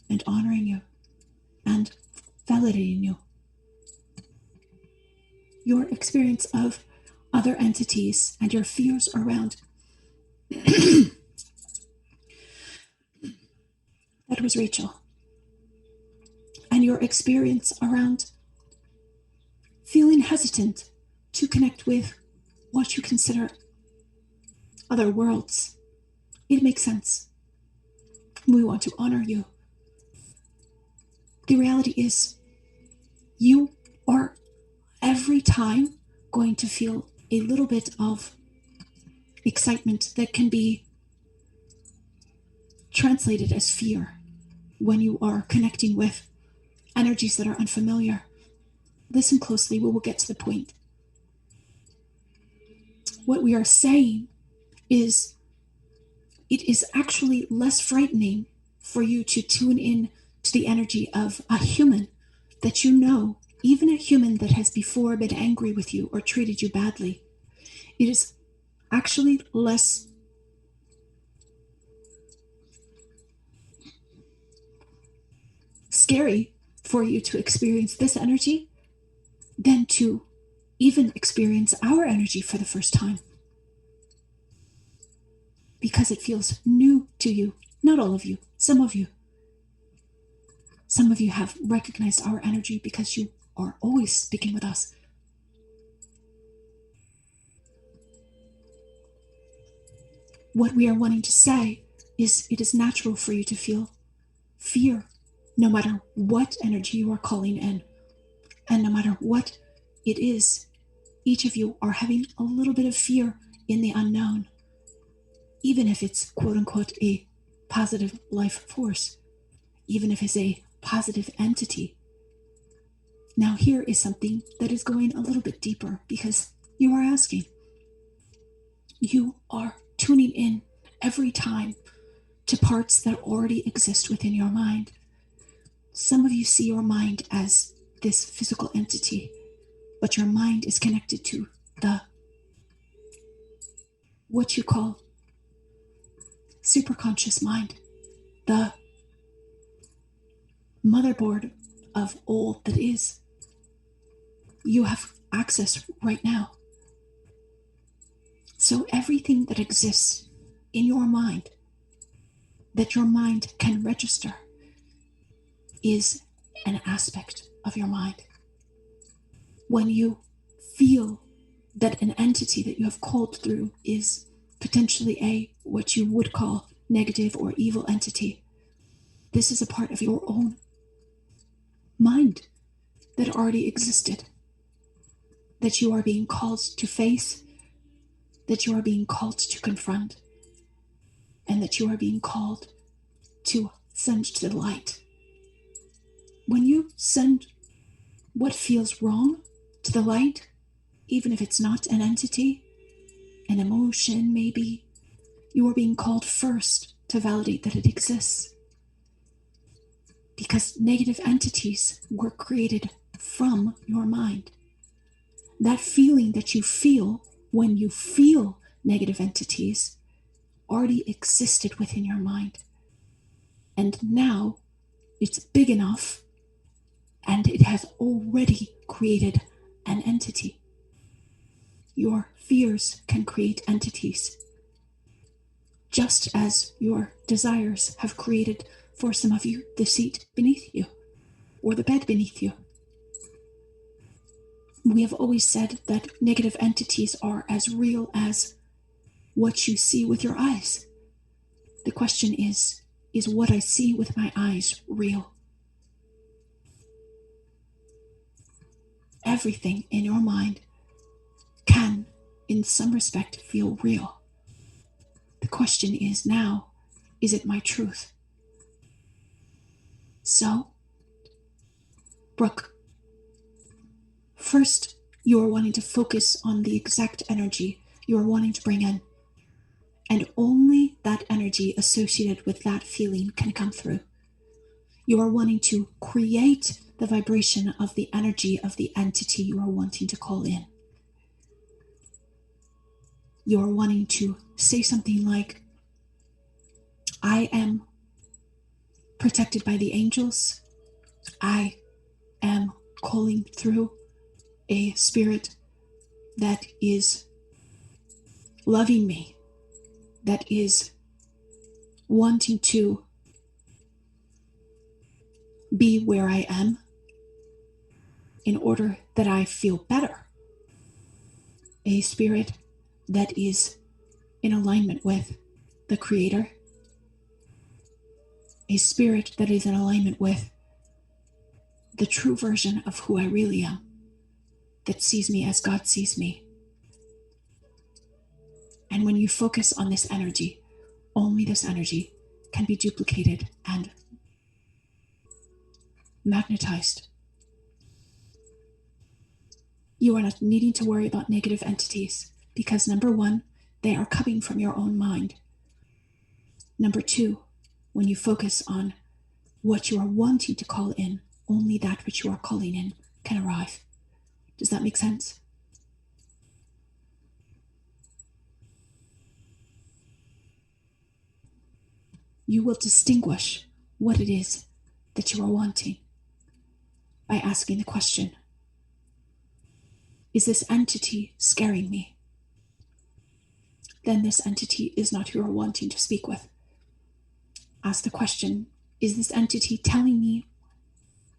and honoring you and validating you. Your experience of other entities and your fears around that was Rachel. And your experience around feeling hesitant to connect with what you consider other worlds. It makes sense. We want to honor you. The reality is, you are every time going to feel a little bit of excitement that can be translated as fear when you are connecting with energies that are unfamiliar. Listen closely, we will get to the point. What we are saying is, it is actually less frightening for you to tune in to the energy of a human that you know, even a human that has before been angry with you or treated you badly. It is actually less scary for you to experience this energy than to even experience our energy for the first time. Because it feels new to you. Not all of you, some of you. Some of you have recognized our energy because you are always speaking with us. what we are wanting to say is it is natural for you to feel fear, no matter what energy you are calling in, and no matter what it is. Each of you are having a little bit of fear in the unknown, even if it's quote unquote a positive life force, even if it's a positive entity. Now here is something that is going a little bit deeper, because you are asking. You are tuning in every time to parts that already exist within your mind. Some of you see your mind as this physical entity, but your mind is connected to what you call superconscious mind, the motherboard of all that is. You have access right now. So everything that exists in your mind, that your mind can register, is an aspect of your mind. When you feel that an entity that you have called through is potentially what you would call negative or evil entity, this is a part of your own mind that already existed, that you are being called to face, that you are being called to confront, and that you are being called to send to the light. When you send what feels wrong to the light, even if it's not an entity, an emotion maybe, you are being called first to validate that it exists. Because negative entities were created from your mind. That feeling that you feel when you feel negative entities already existed within your mind. And now it's big enough and it has already created an entity. Your fears can create entities, just as your desires have created, for some of you, the seat beneath you or the bed beneath you. We have always said that negative entities are as real as what you see with your eyes. The question is what I see with my eyes real? Everything in your mind can, in some respect, feel real. The question is now, is it my truth? So, Brooke, first, you are wanting to focus on the exact energy you are wanting to bring in. And only that energy associated with that feeling can come through. You are wanting to create the vibration of the energy of the entity you are wanting to call in. You are wanting to say something like, I am protected by the angels. I am calling through a spirit that is loving me, that is wanting to be where I am in order that I feel better. A spirit that is in alignment with the Creator. A spirit that is in alignment with the true version of who I really am, that sees me as God sees me. And when you focus on this energy, only this energy can be duplicated and magnetized. You are not needing to worry about negative entities because, number one, they are coming from your own mind. Number two, when you focus on what you are wanting to call in, only that which you are calling in can arrive. Does that make sense? You will distinguish what it is that you are wanting by asking the question, is this entity scaring me? Then this entity is not who you are wanting to speak with. Ask the question, is this entity telling me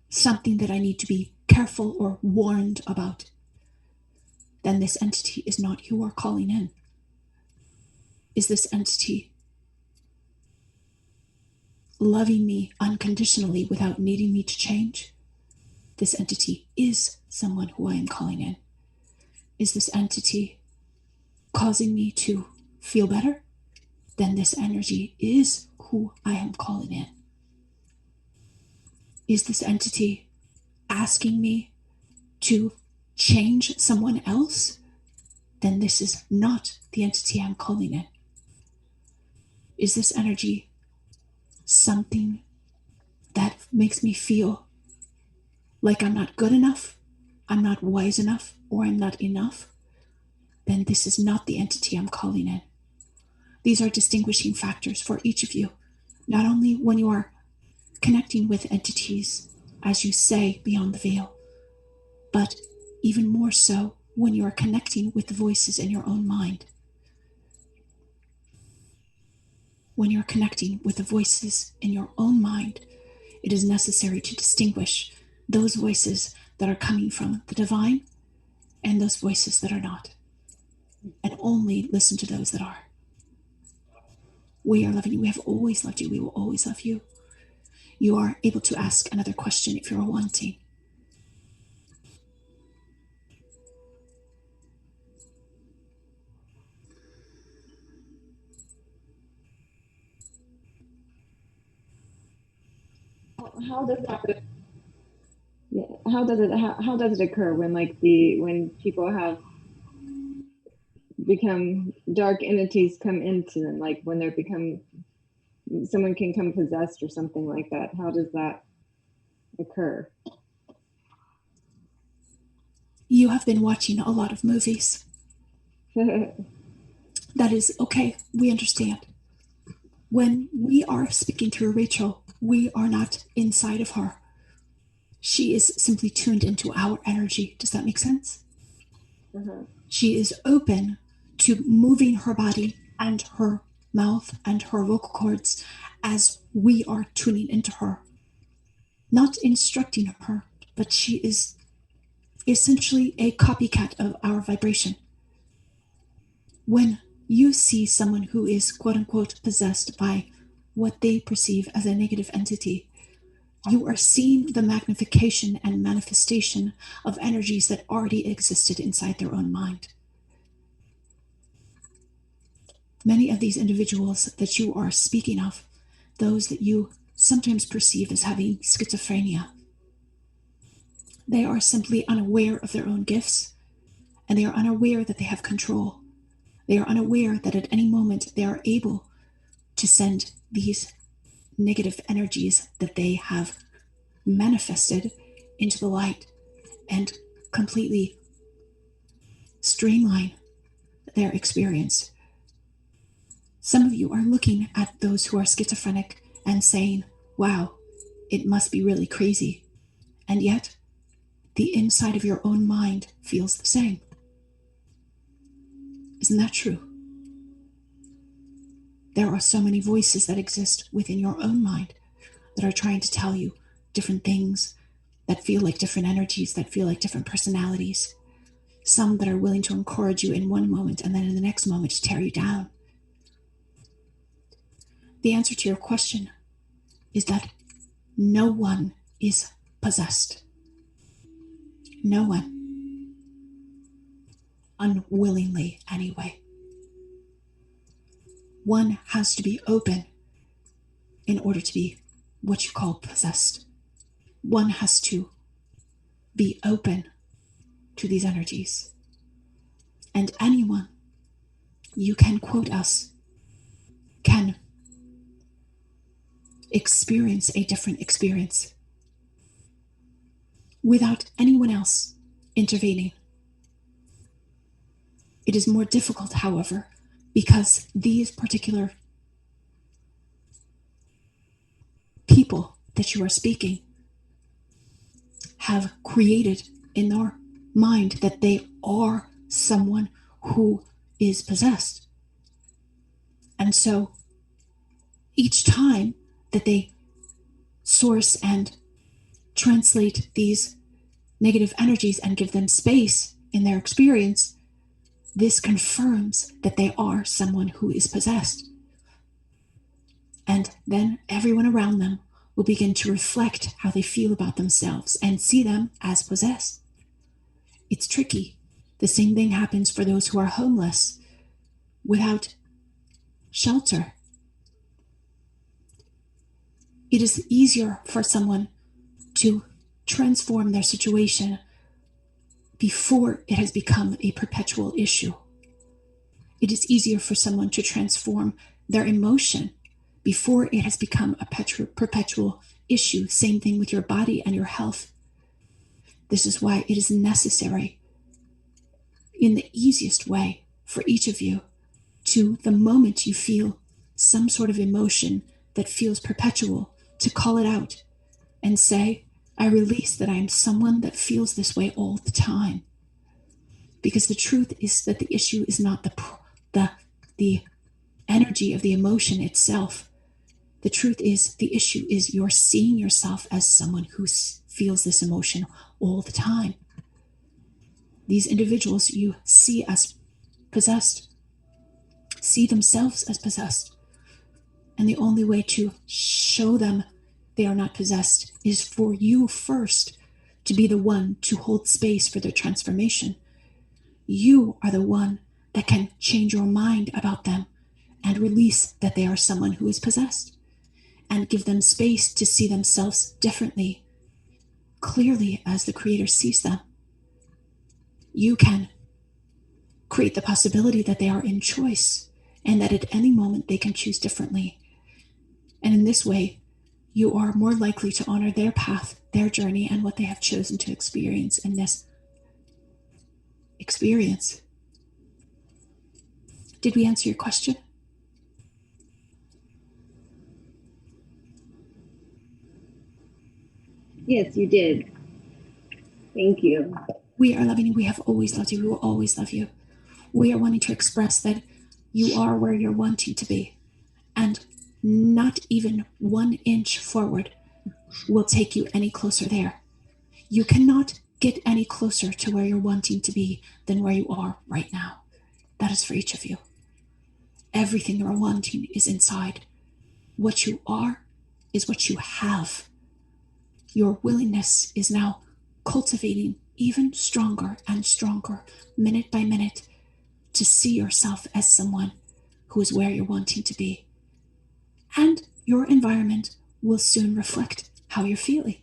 something that I need to be careful or warned about? Then this entity is not who you are calling in. Is this entity loving me unconditionally without needing me to change? This entity is someone who I am calling in. Is this entity causing me to feel better? Then this energy is who I am calling in. Is this entity asking me to change someone else? Then this is not the entity I'm calling in. Is this energy something that makes me feel like I'm not good enough, I'm not wise enough, or I'm not enough? Then this is not the entity I'm calling in. These are distinguishing factors for each of you, not only when you are connecting with entities, as you say, beyond the veil, but even more so when you are connecting with the voices in your own mind. When you're connecting with the voices in your own mind, it is necessary to distinguish those voices that are coming from the divine and those voices that are not, and only listen to those that are. We are loving you. We have always loved you. We will always love you. You are able to ask another question if you're wanting. How does that? Yeah. How does it occur when when people have become dark entities come into them, like when they become, someone can come possessed or something like that? How does that occur? You have been watching a lot of movies. That is okay. We understand. When we are speaking through Rachel, we are not inside of her. She is simply tuned into our energy. Does that make sense? She is open to moving her body and her mouth and her vocal cords as we are tuning into her. Not instructing her, but she is essentially a copycat of our vibration. When you see someone who is quote unquote possessed by what they perceive as a negative entity, you are seeing the magnification and manifestation of energies that already existed inside their own mind. Many of these individuals that you are speaking of, those that you sometimes perceive as having schizophrenia, they are simply unaware of their own gifts, and they are unaware that they have control. They are unaware that at any moment they are able to send these negative energies that they have manifested into the light and completely streamline their experience. Some of you are looking at those who are schizophrenic and saying, wow, it must be really crazy. And yet, the inside of your own mind feels the same. Isn't that true? There are so many voices that exist within your own mind that are trying to tell you different things, that feel like different energies, that feel like different personalities. Some that are willing to encourage you in one moment and then in the next moment to tear you down. The answer to your question is that no one is possessed. No one. Unwillingly, anyway. One has to be open in order to be what you call possessed. One has to be open to these energies. And anyone, you can quote us, can experience a different experience without anyone else intervening. It is more difficult, however, because these particular people that you are speaking have created in their mind that they are someone who is possessed. And so each time that they source and translate these negative energies and give them space in their experience, this confirms that they are someone who is possessed. And then everyone around them will begin to reflect how they feel about themselves and see them as possessed. It's tricky. The same thing happens for those who are homeless without shelter. It is easier for someone to transform their situation before it has become a perpetual issue. It is easier for someone to transform their emotion before it has become a perpetual issue. Same thing with your body and your health. This is why it is necessary, in the easiest way for each of you, to the moment you feel some sort of emotion that feels perpetual, to call it out and say, I release that I am someone that feels this way all the time. Because the truth is that the issue is not the energy of the emotion itself. The truth is, the issue is you're seeing yourself as someone who feels this emotion all the time. These individuals you see as possessed see themselves as possessed. And the only way to show them they are not possessed is for you first to be the one to hold space for their transformation. You are the one that can change your mind about them and release that they are someone who is possessed, and give them space to see themselves differently, clearly as the Creator sees them. You can create the possibility that they are in choice and that at any moment they can choose differently. And in this way, you are more likely to honor their path, their journey, and what they have chosen to experience in this experience. Did we answer your question? Yes, you did. Thank you. We are loving you. We have always loved you. We will always love you. We are wanting to express that you are where you're wanting to be. And not even 1 inch forward will take you any closer there. You cannot get any closer to where you're wanting to be than where you are right now. That is for each of you. Everything you're wanting is inside. What you are is what you have. Your willingness is now cultivating even stronger and stronger, minute by minute, to see yourself as someone who is where you're wanting to be. And your environment will soon reflect how you're feeling.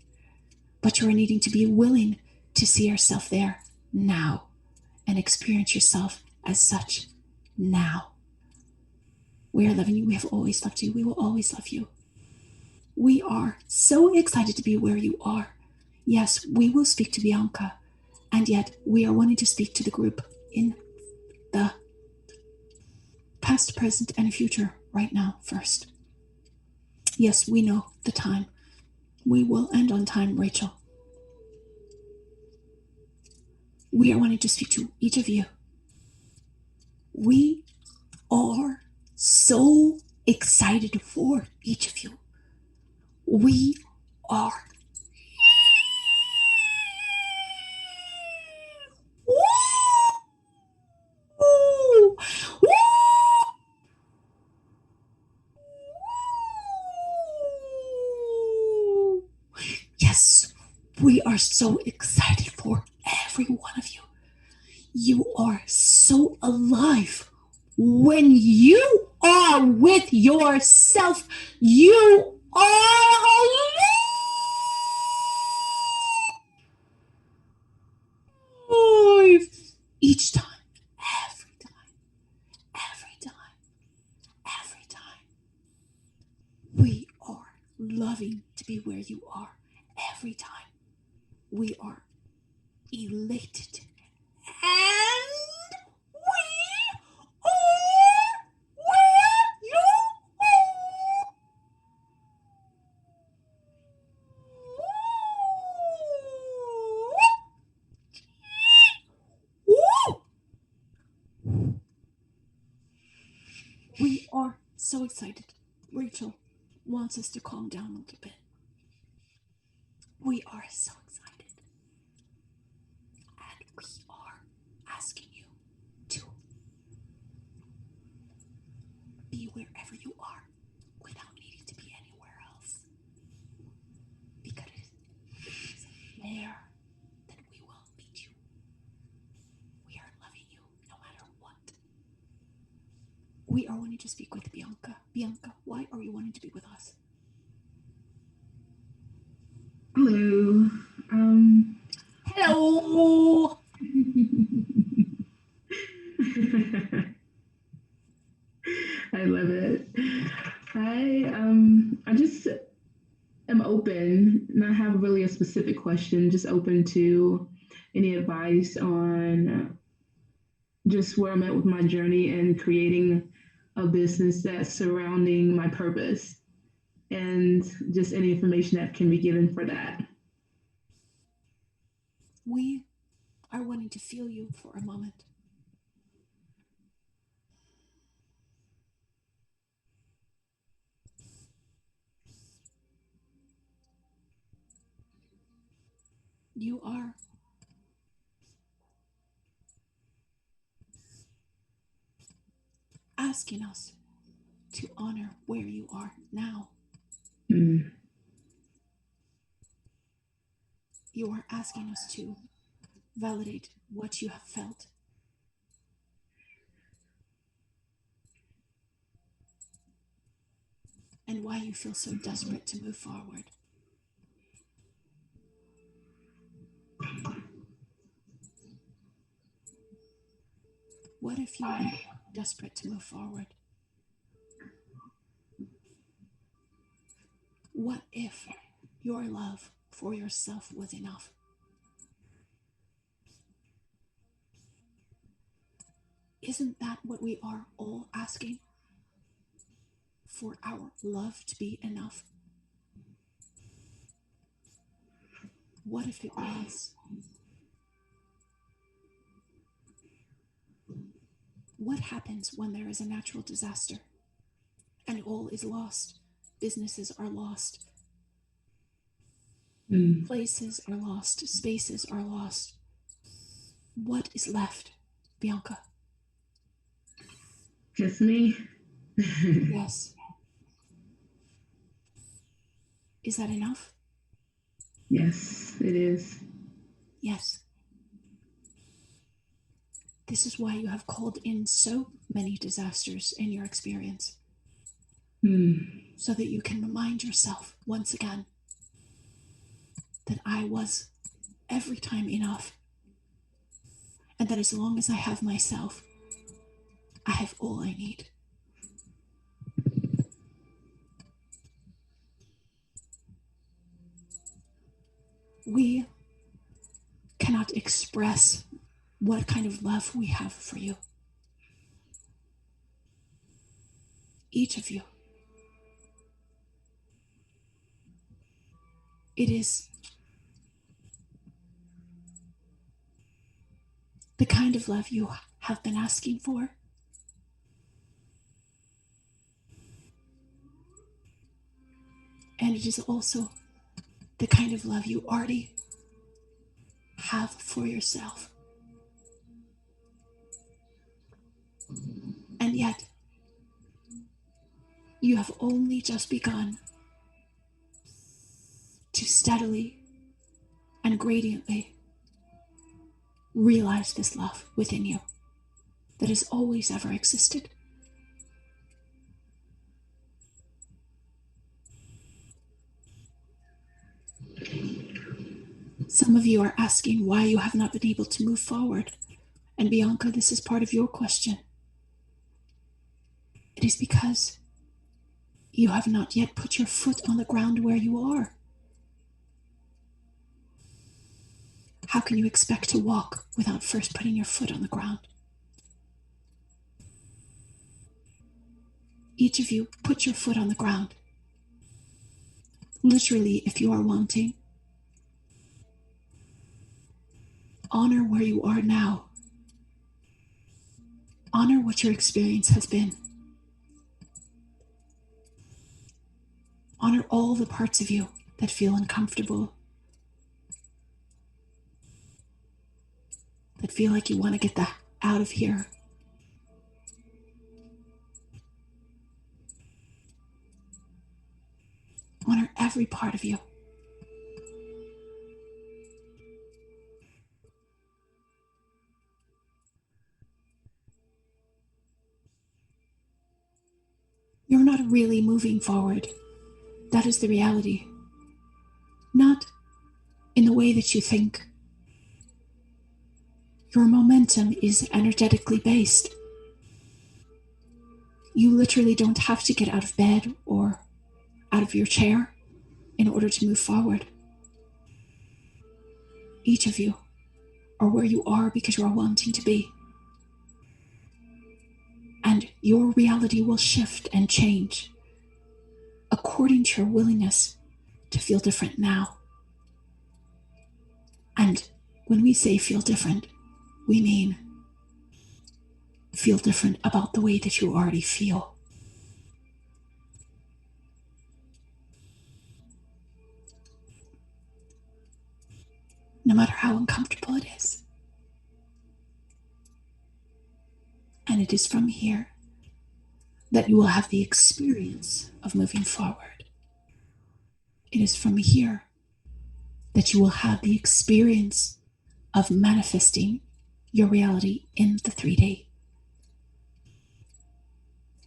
But you're needing to be willing to see yourself there now and experience yourself as such now. We are loving you. We have always loved you. We will always love you. We are so excited to be where you are. Yes, we will speak to Bianca, and yet we are wanting to speak to the group in the past, present, and future right now first. Yes, we know the time. We will end on time, Rachel. We are wanting to speak to each of you. We are so excited for each of you. We are. Woo! Woo! Yes, we are so excited for every one of you. You are so alive. When you are with yourself, you are alive. Each time, every time, every time, every time. We are loving to be where you are every time. We are elated. And we are where you are. We are so excited. Rachel wants us to calm down a little bit. We are so excited. And we are asking you to be wherever you are without needing to be anywhere else. Because it is there that we will meet you. We are loving you no matter what. We are wanting to speak with Bianca. Bianca, why are you wanting to be with us? Hello. Hello! I love it. I just am open, not have really a specific question, just open to any advice on just where I'm at with my journey and creating a business that's surrounding my purpose, and just any information that can be given for that. We are wanting to feel you for a moment. You are asking us to honor where you are now. Mm. You are asking us to validate what you have felt. And why you feel so desperate to move forward. What if you are desperate to move forward? What if your love for yourself was enough? Isn't that what we are all asking? For our love to be enough? What if it was? What happens when there is a natural disaster and all is lost? Businesses are lost. Places are lost. Spaces are lost. What is left, Bianca? Just me? Yes. Is that enough? Yes, it is. Yes. This is why you have called in so many disasters in your experience. So that you can remind yourself once again that I was every time enough. And that as long as I have myself, I have all I need. We cannot express what kind of love we have for you. Each of you. It is the kind of love you have been asking for. And it is also the kind of love you already have for yourself. And yet, you have only just begun to steadily and gradiently realize this love within you that has always ever existed. Some of you are asking why you have not been able to move forward. And Bianca, this is part of your question. It is because you have not yet put your foot on the ground where you are. How can you expect to walk without first putting your foot on the ground? Each of you, put your foot on the ground. Literally, if you are wanting. Honor where you are now. Honor what your experience has been. Honor all the parts of you that feel uncomfortable, that feel like you want to get out of here. Honor every part of you. You're not really moving forward. That is the reality. Not in the way that you think. Your momentum is energetically based. You literally don't have to get out of bed or out of your chair in order to move forward. Each of you are where you are because you are wanting to be. And your reality will shift and change according to your willingness to feel different now. And when we say feel different, we mean feel different about the way that you already feel. No matter how uncomfortable it is. And it is from here that you will have the experience of moving forward. It is from here that you will have the experience of manifesting your reality in the 3D.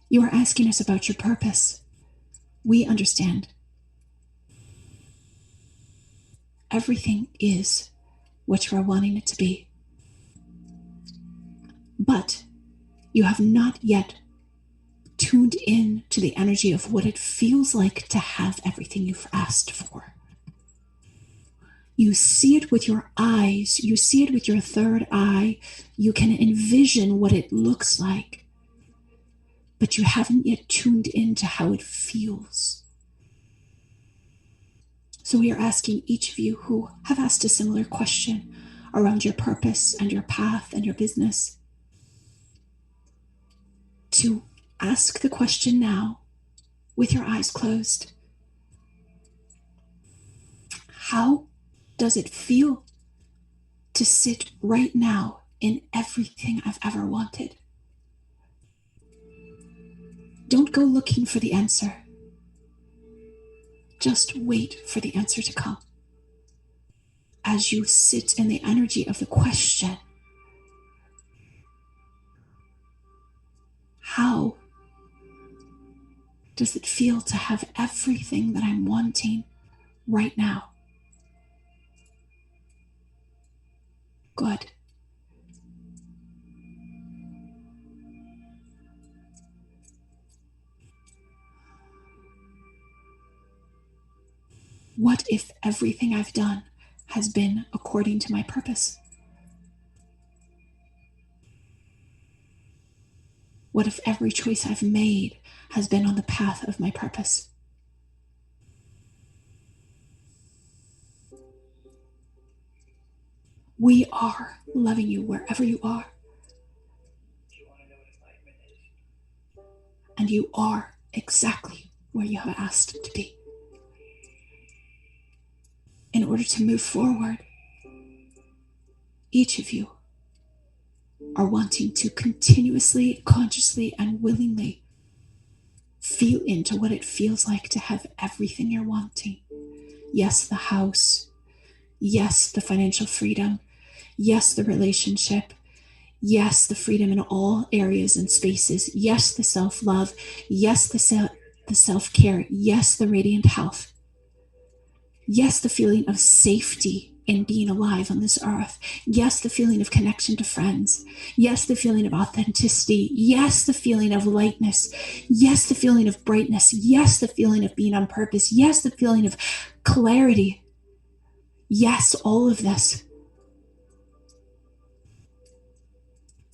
You are asking us about your purpose. We understand. Everything is what you are wanting it to be. But you have not yet tuned in to the energy of what it feels like to have everything you've asked for. You see it with your eyes. You see it with your third eye. You can envision what it looks like. But you haven't yet tuned into how it feels. So we are asking each of you who have asked a similar question around your purpose and your path and your business to ask the question now with your eyes closed. How does it feel to sit right now in everything I've ever wanted? Don't go looking for the answer. Just wait for the answer to come. As you sit in the energy of the question, how does it feel to have everything that I'm wanting right now? Good. What if everything I've done has been according to my purpose? What if every choice I've made has been on the path of my purpose? We are loving you wherever you are. And you are exactly where you have asked to be. In order to move forward, each of you are wanting to continuously, consciously, and willingly feel into what it feels like to have everything you're wanting. Yes, the house. Yes, the financial freedom. Yes, the relationship. Yes, the freedom in all areas and spaces. Yes, the self-love. Yes, the self-care. Yes, the radiant health. Yes, the feeling of safety in being alive on this earth. Yes, the feeling of connection to friends. Yes, the feeling of authenticity. Yes, the feeling of lightness. Yes, the feeling of brightness. Yes, the feeling of being on purpose. Yes, the feeling of clarity. Yes, all of this.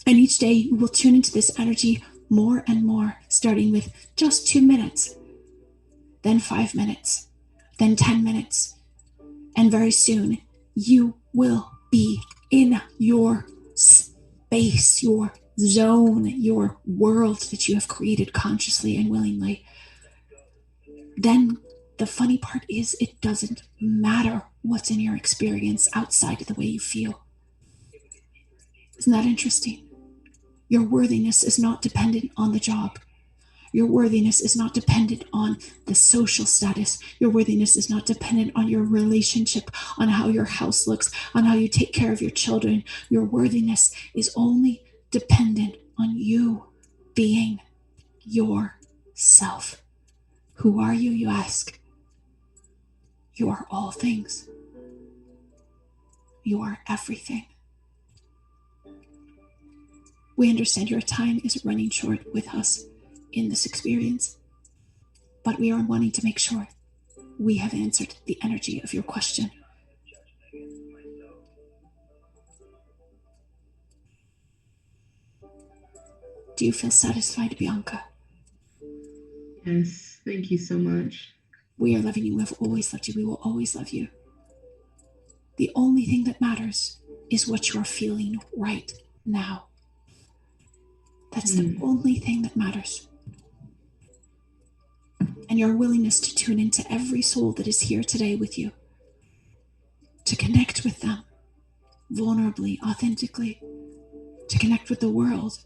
And each day you will tune into this energy more and more, starting with just 2 minutes, then 5 minutes, then 10 minutes. And very soon you will be in your space, your zone, your world that you have created consciously and willingly. Then the funny part is it doesn't matter what's in your experience outside of the way you feel. Isn't that interesting? Your worthiness is not dependent on the job. Your worthiness is not dependent on the social status. Your worthiness is not dependent on your relationship, on how your house looks, on how you take care of your children. Your worthiness is only dependent on you being yourself. Who are you, you ask? You are all things. You are everything. We understand your time is running short with us in this experience, but we are wanting to make sure we have answered the energy of your question. Do you feel satisfied, Bianca? Yes, thank you so much. We are loving you. We have always loved you. We will always love you. The only thing that matters is what you are feeling right now. That's the only thing that matters. And your willingness to tune into every soul that is here today with you, to connect with them vulnerably, authentically, to connect with the world,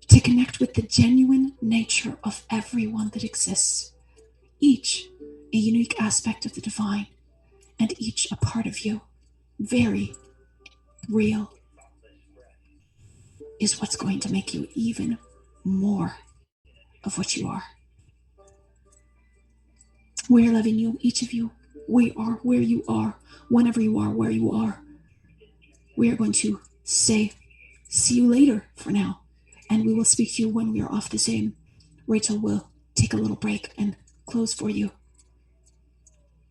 to connect with the genuine nature of everyone that exists, each a unique aspect of the divine, and each a part of you, very real, is what's going to make you even more of what you are. We are loving you, each of you. We are where you are, whenever you are where you are. We are going to say, see you later for now, and we will speak to you when we are off the same. Rachel will take a little break and close for you.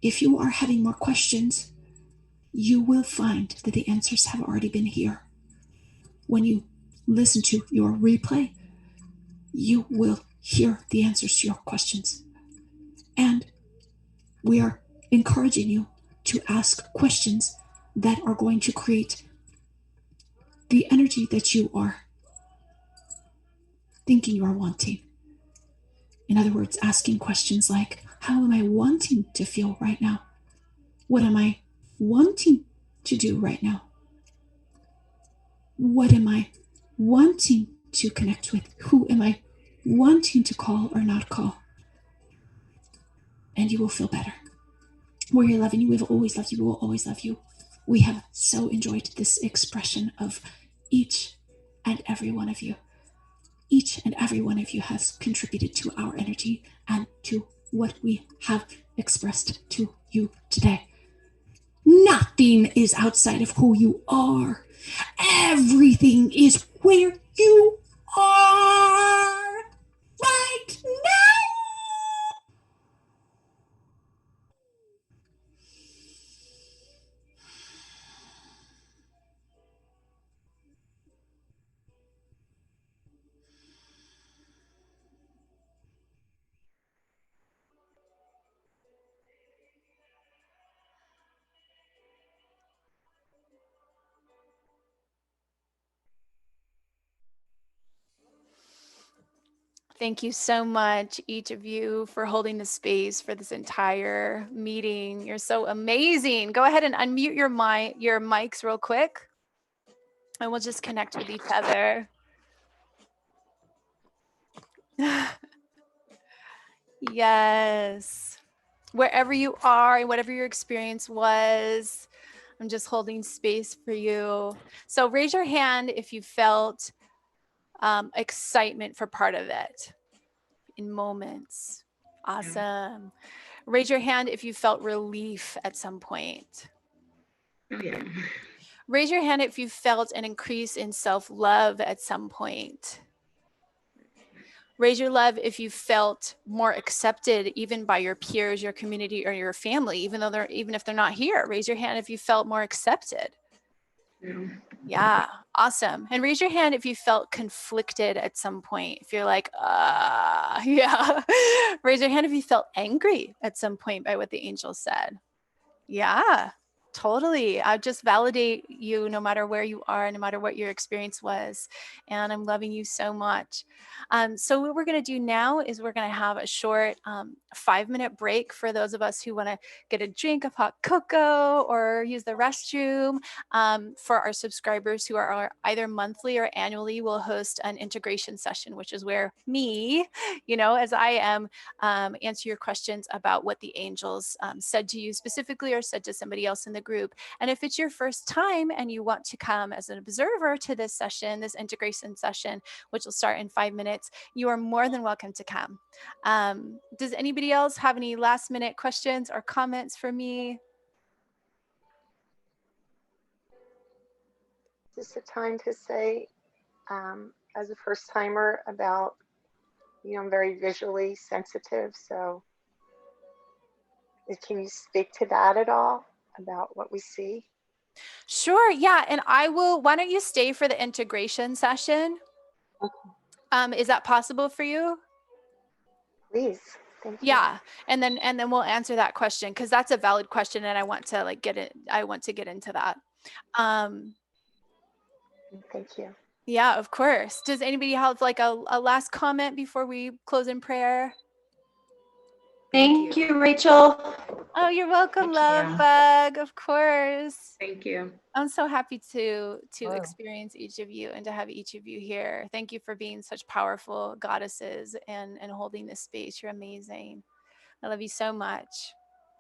If you are having more questions, you will find that the answers have already been here. When you listen to your replay, you will hear the answers to your questions. And we are encouraging you to ask questions that are going to create the energy that you are thinking you are wanting. In other words, asking questions like, how am I wanting to feel right now? What am I wanting to do right now? What am I wanting to connect with? Who am I wanting to call or not call? And you will feel better. We're loving you. We've always loved you. We will always love you. We have so enjoyed this expression of each and every one of you. Each and every one of you has contributed to our energy and to what we have expressed to you today. Nothing is outside of who you are. Everything is where you are right now. Thank you so much, each of you, for holding the space for this entire meeting. You're so amazing. Go ahead and unmute your mics real quick, and we'll just connect with each other. Yes. Wherever you are and whatever your experience was, I'm just holding space for you. So raise your hand if you felt excitement for part of it in moments. Awesome. Raise your hand if you felt relief at some point. Yeah. Raise your hand if you felt an increase in self-love at some point. Raise your love if you felt more accepted even by your peers, your community, or your family, even if they're not here. Raise your hand if you felt more accepted. Yeah, awesome. And raise your hand if you felt conflicted at some point. If you're like, yeah. Raise your hand if you felt angry at some point by what the angel said. Yeah. Totally. I just validate you no matter where you are, no matter what your experience was. And I'm loving you so much. So what we're going to do now is we're going to have a short 5-minute break for those of us who want to get a drink of hot cocoa or use the restroom. For our subscribers who are either monthly or annually, we'll host an integration session, which is where me, as I am, answer your questions about what the angels said to you specifically or said to somebody else in the group. And if it's your first time and you want to come as an observer to this session, this integration session, which will start in 5 minutes, you are more than welcome to come. Does anybody else have any last minute questions or comments for me? Is this a time to say, as a first timer, about, I'm very visually sensitive, so can you speak to that at all, about what we see? Sure, yeah, and why don't you stay for the integration session? Okay. Is that possible for you? Please, thank you. Yeah, and then we'll answer that question, because that's a valid question, and I want to get into that. Thank you. Yeah, of course. Does anybody have like a last comment before we close in prayer? Thank you, Rachel. Oh, you're welcome, Thank love you. bug. Of course. Thank you. I'm so happy to Wow. experience each of you and to have each of you here. Thank you for being such powerful goddesses and holding this space. You're amazing. I love you so much.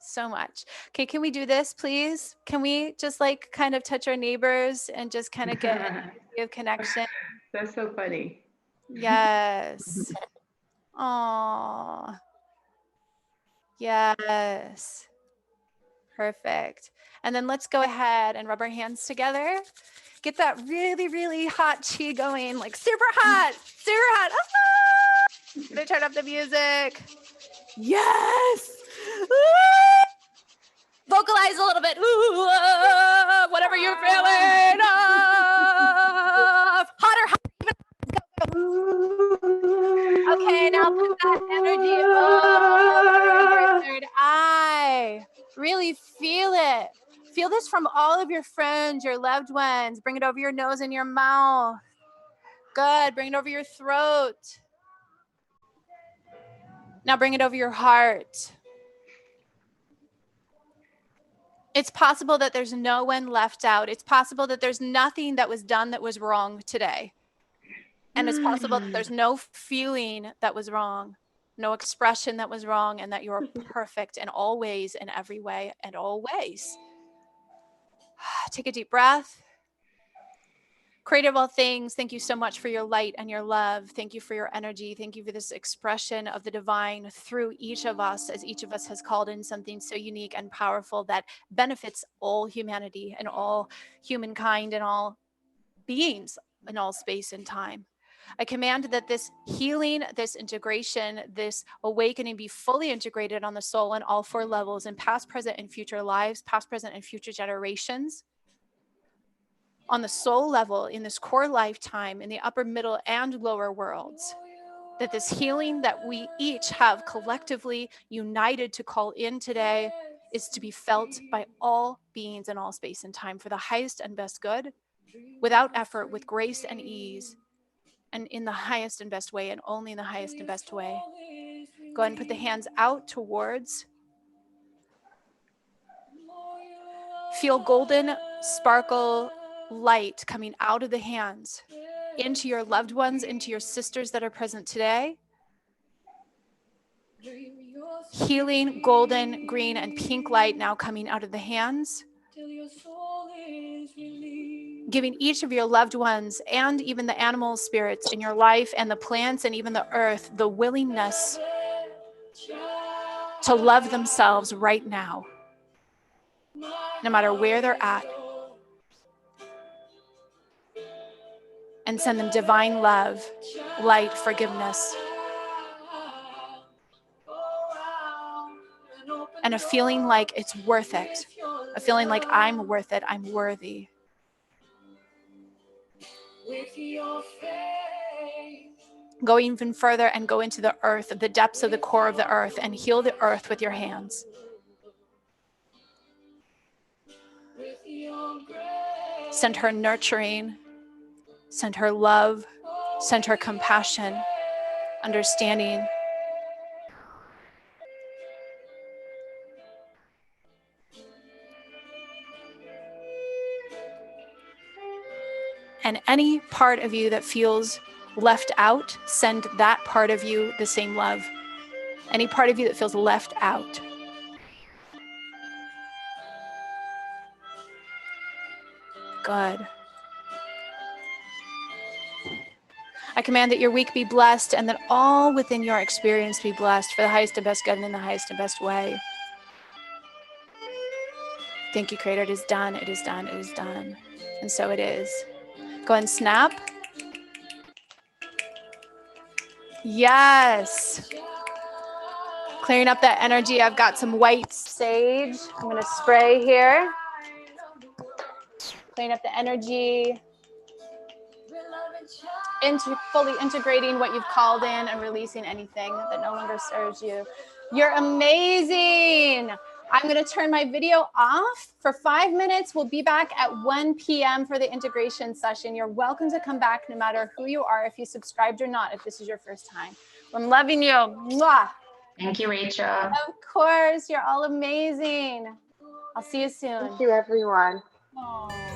So much. Okay, can we do this, please? Can we just like kind of touch our neighbors and just kind of get an energy of connection? That's so funny. Yes. Aww. Yes. Perfect. And then let's go ahead and rub our hands together. Get that really, really hot chi going, like super hot, super hot. Ah! Gonna turn up the music. Yes. Ah! Vocalize a little bit. Ooh, ah, whatever you're feeling. Ah! Hotter, hotter. Okay, now put that energy over your third eye. Really feel it. Feel this from all of your friends, your loved ones. Bring it over your nose and your mouth. Good. Bring it over your throat. Now bring it over your heart. It's possible that there's no one left out. It's possible that there's nothing that was done that was wrong today. And it's possible that there's no feeling that was wrong, no expression that was wrong, and that you're perfect in all ways, in every way, and always. Take a deep breath. Creator of all things, thank you so much for your light and your love. Thank you for your energy. Thank you for this expression of the divine through each of us, as each of us has called in something so unique and powerful that benefits all humanity and all humankind and all beings in all space and time. I command that this healing, this integration, this awakening be fully integrated on the soul in all 4 levels, in past, present, and future lives, past, present, and future generations. On the soul level, in this core lifetime, in the upper, middle, and lower worlds. That this healing that we each have collectively united to call in today is to be felt by all beings in all space and time for the highest and best good, without effort, with grace and ease, and in the highest and best way, and only in the highest and best way. Go ahead and put the hands out towards. Feel golden sparkle light coming out of the hands into your loved ones, into your sisters that are present today. Healing golden, green, and pink light now coming out of the hands. Giving each of your loved ones and even the animal spirits in your life and the plants and even the earth the willingness to love themselves right now, no matter where they're at, and send them divine love, light, forgiveness, and a feeling like it's worth it, a feeling like I'm worth it, I'm worthy. Go even further and go into the earth, the depths of the core of the earth, and heal the earth with your hands. Send her nurturing, send her love, send her compassion, understanding. And any part of you that feels left out, send that part of you the same love. Any part of you that feels left out. Good. I command that your week be blessed and that all within your experience be blessed for the highest and best good and in the highest and best way. Thank you, Creator. It is done. It is done. It is done. And so it is. Go ahead and snap. Yes. Clearing up that energy. I've got some white sage. I'm going to spray here. Clearing up the energy. Fully integrating what you've called in and releasing anything that no longer serves you. You're amazing. I'm going to turn my video off for 5 minutes. We'll be back at 1 p.m. for the integration session. You're welcome to come back no matter who you are, if you subscribed or not, if this is your first time. I'm loving you. Mwah. Thank you, Rachel. Of course. You're all amazing. I'll see you soon. Thank you, everyone. Aww.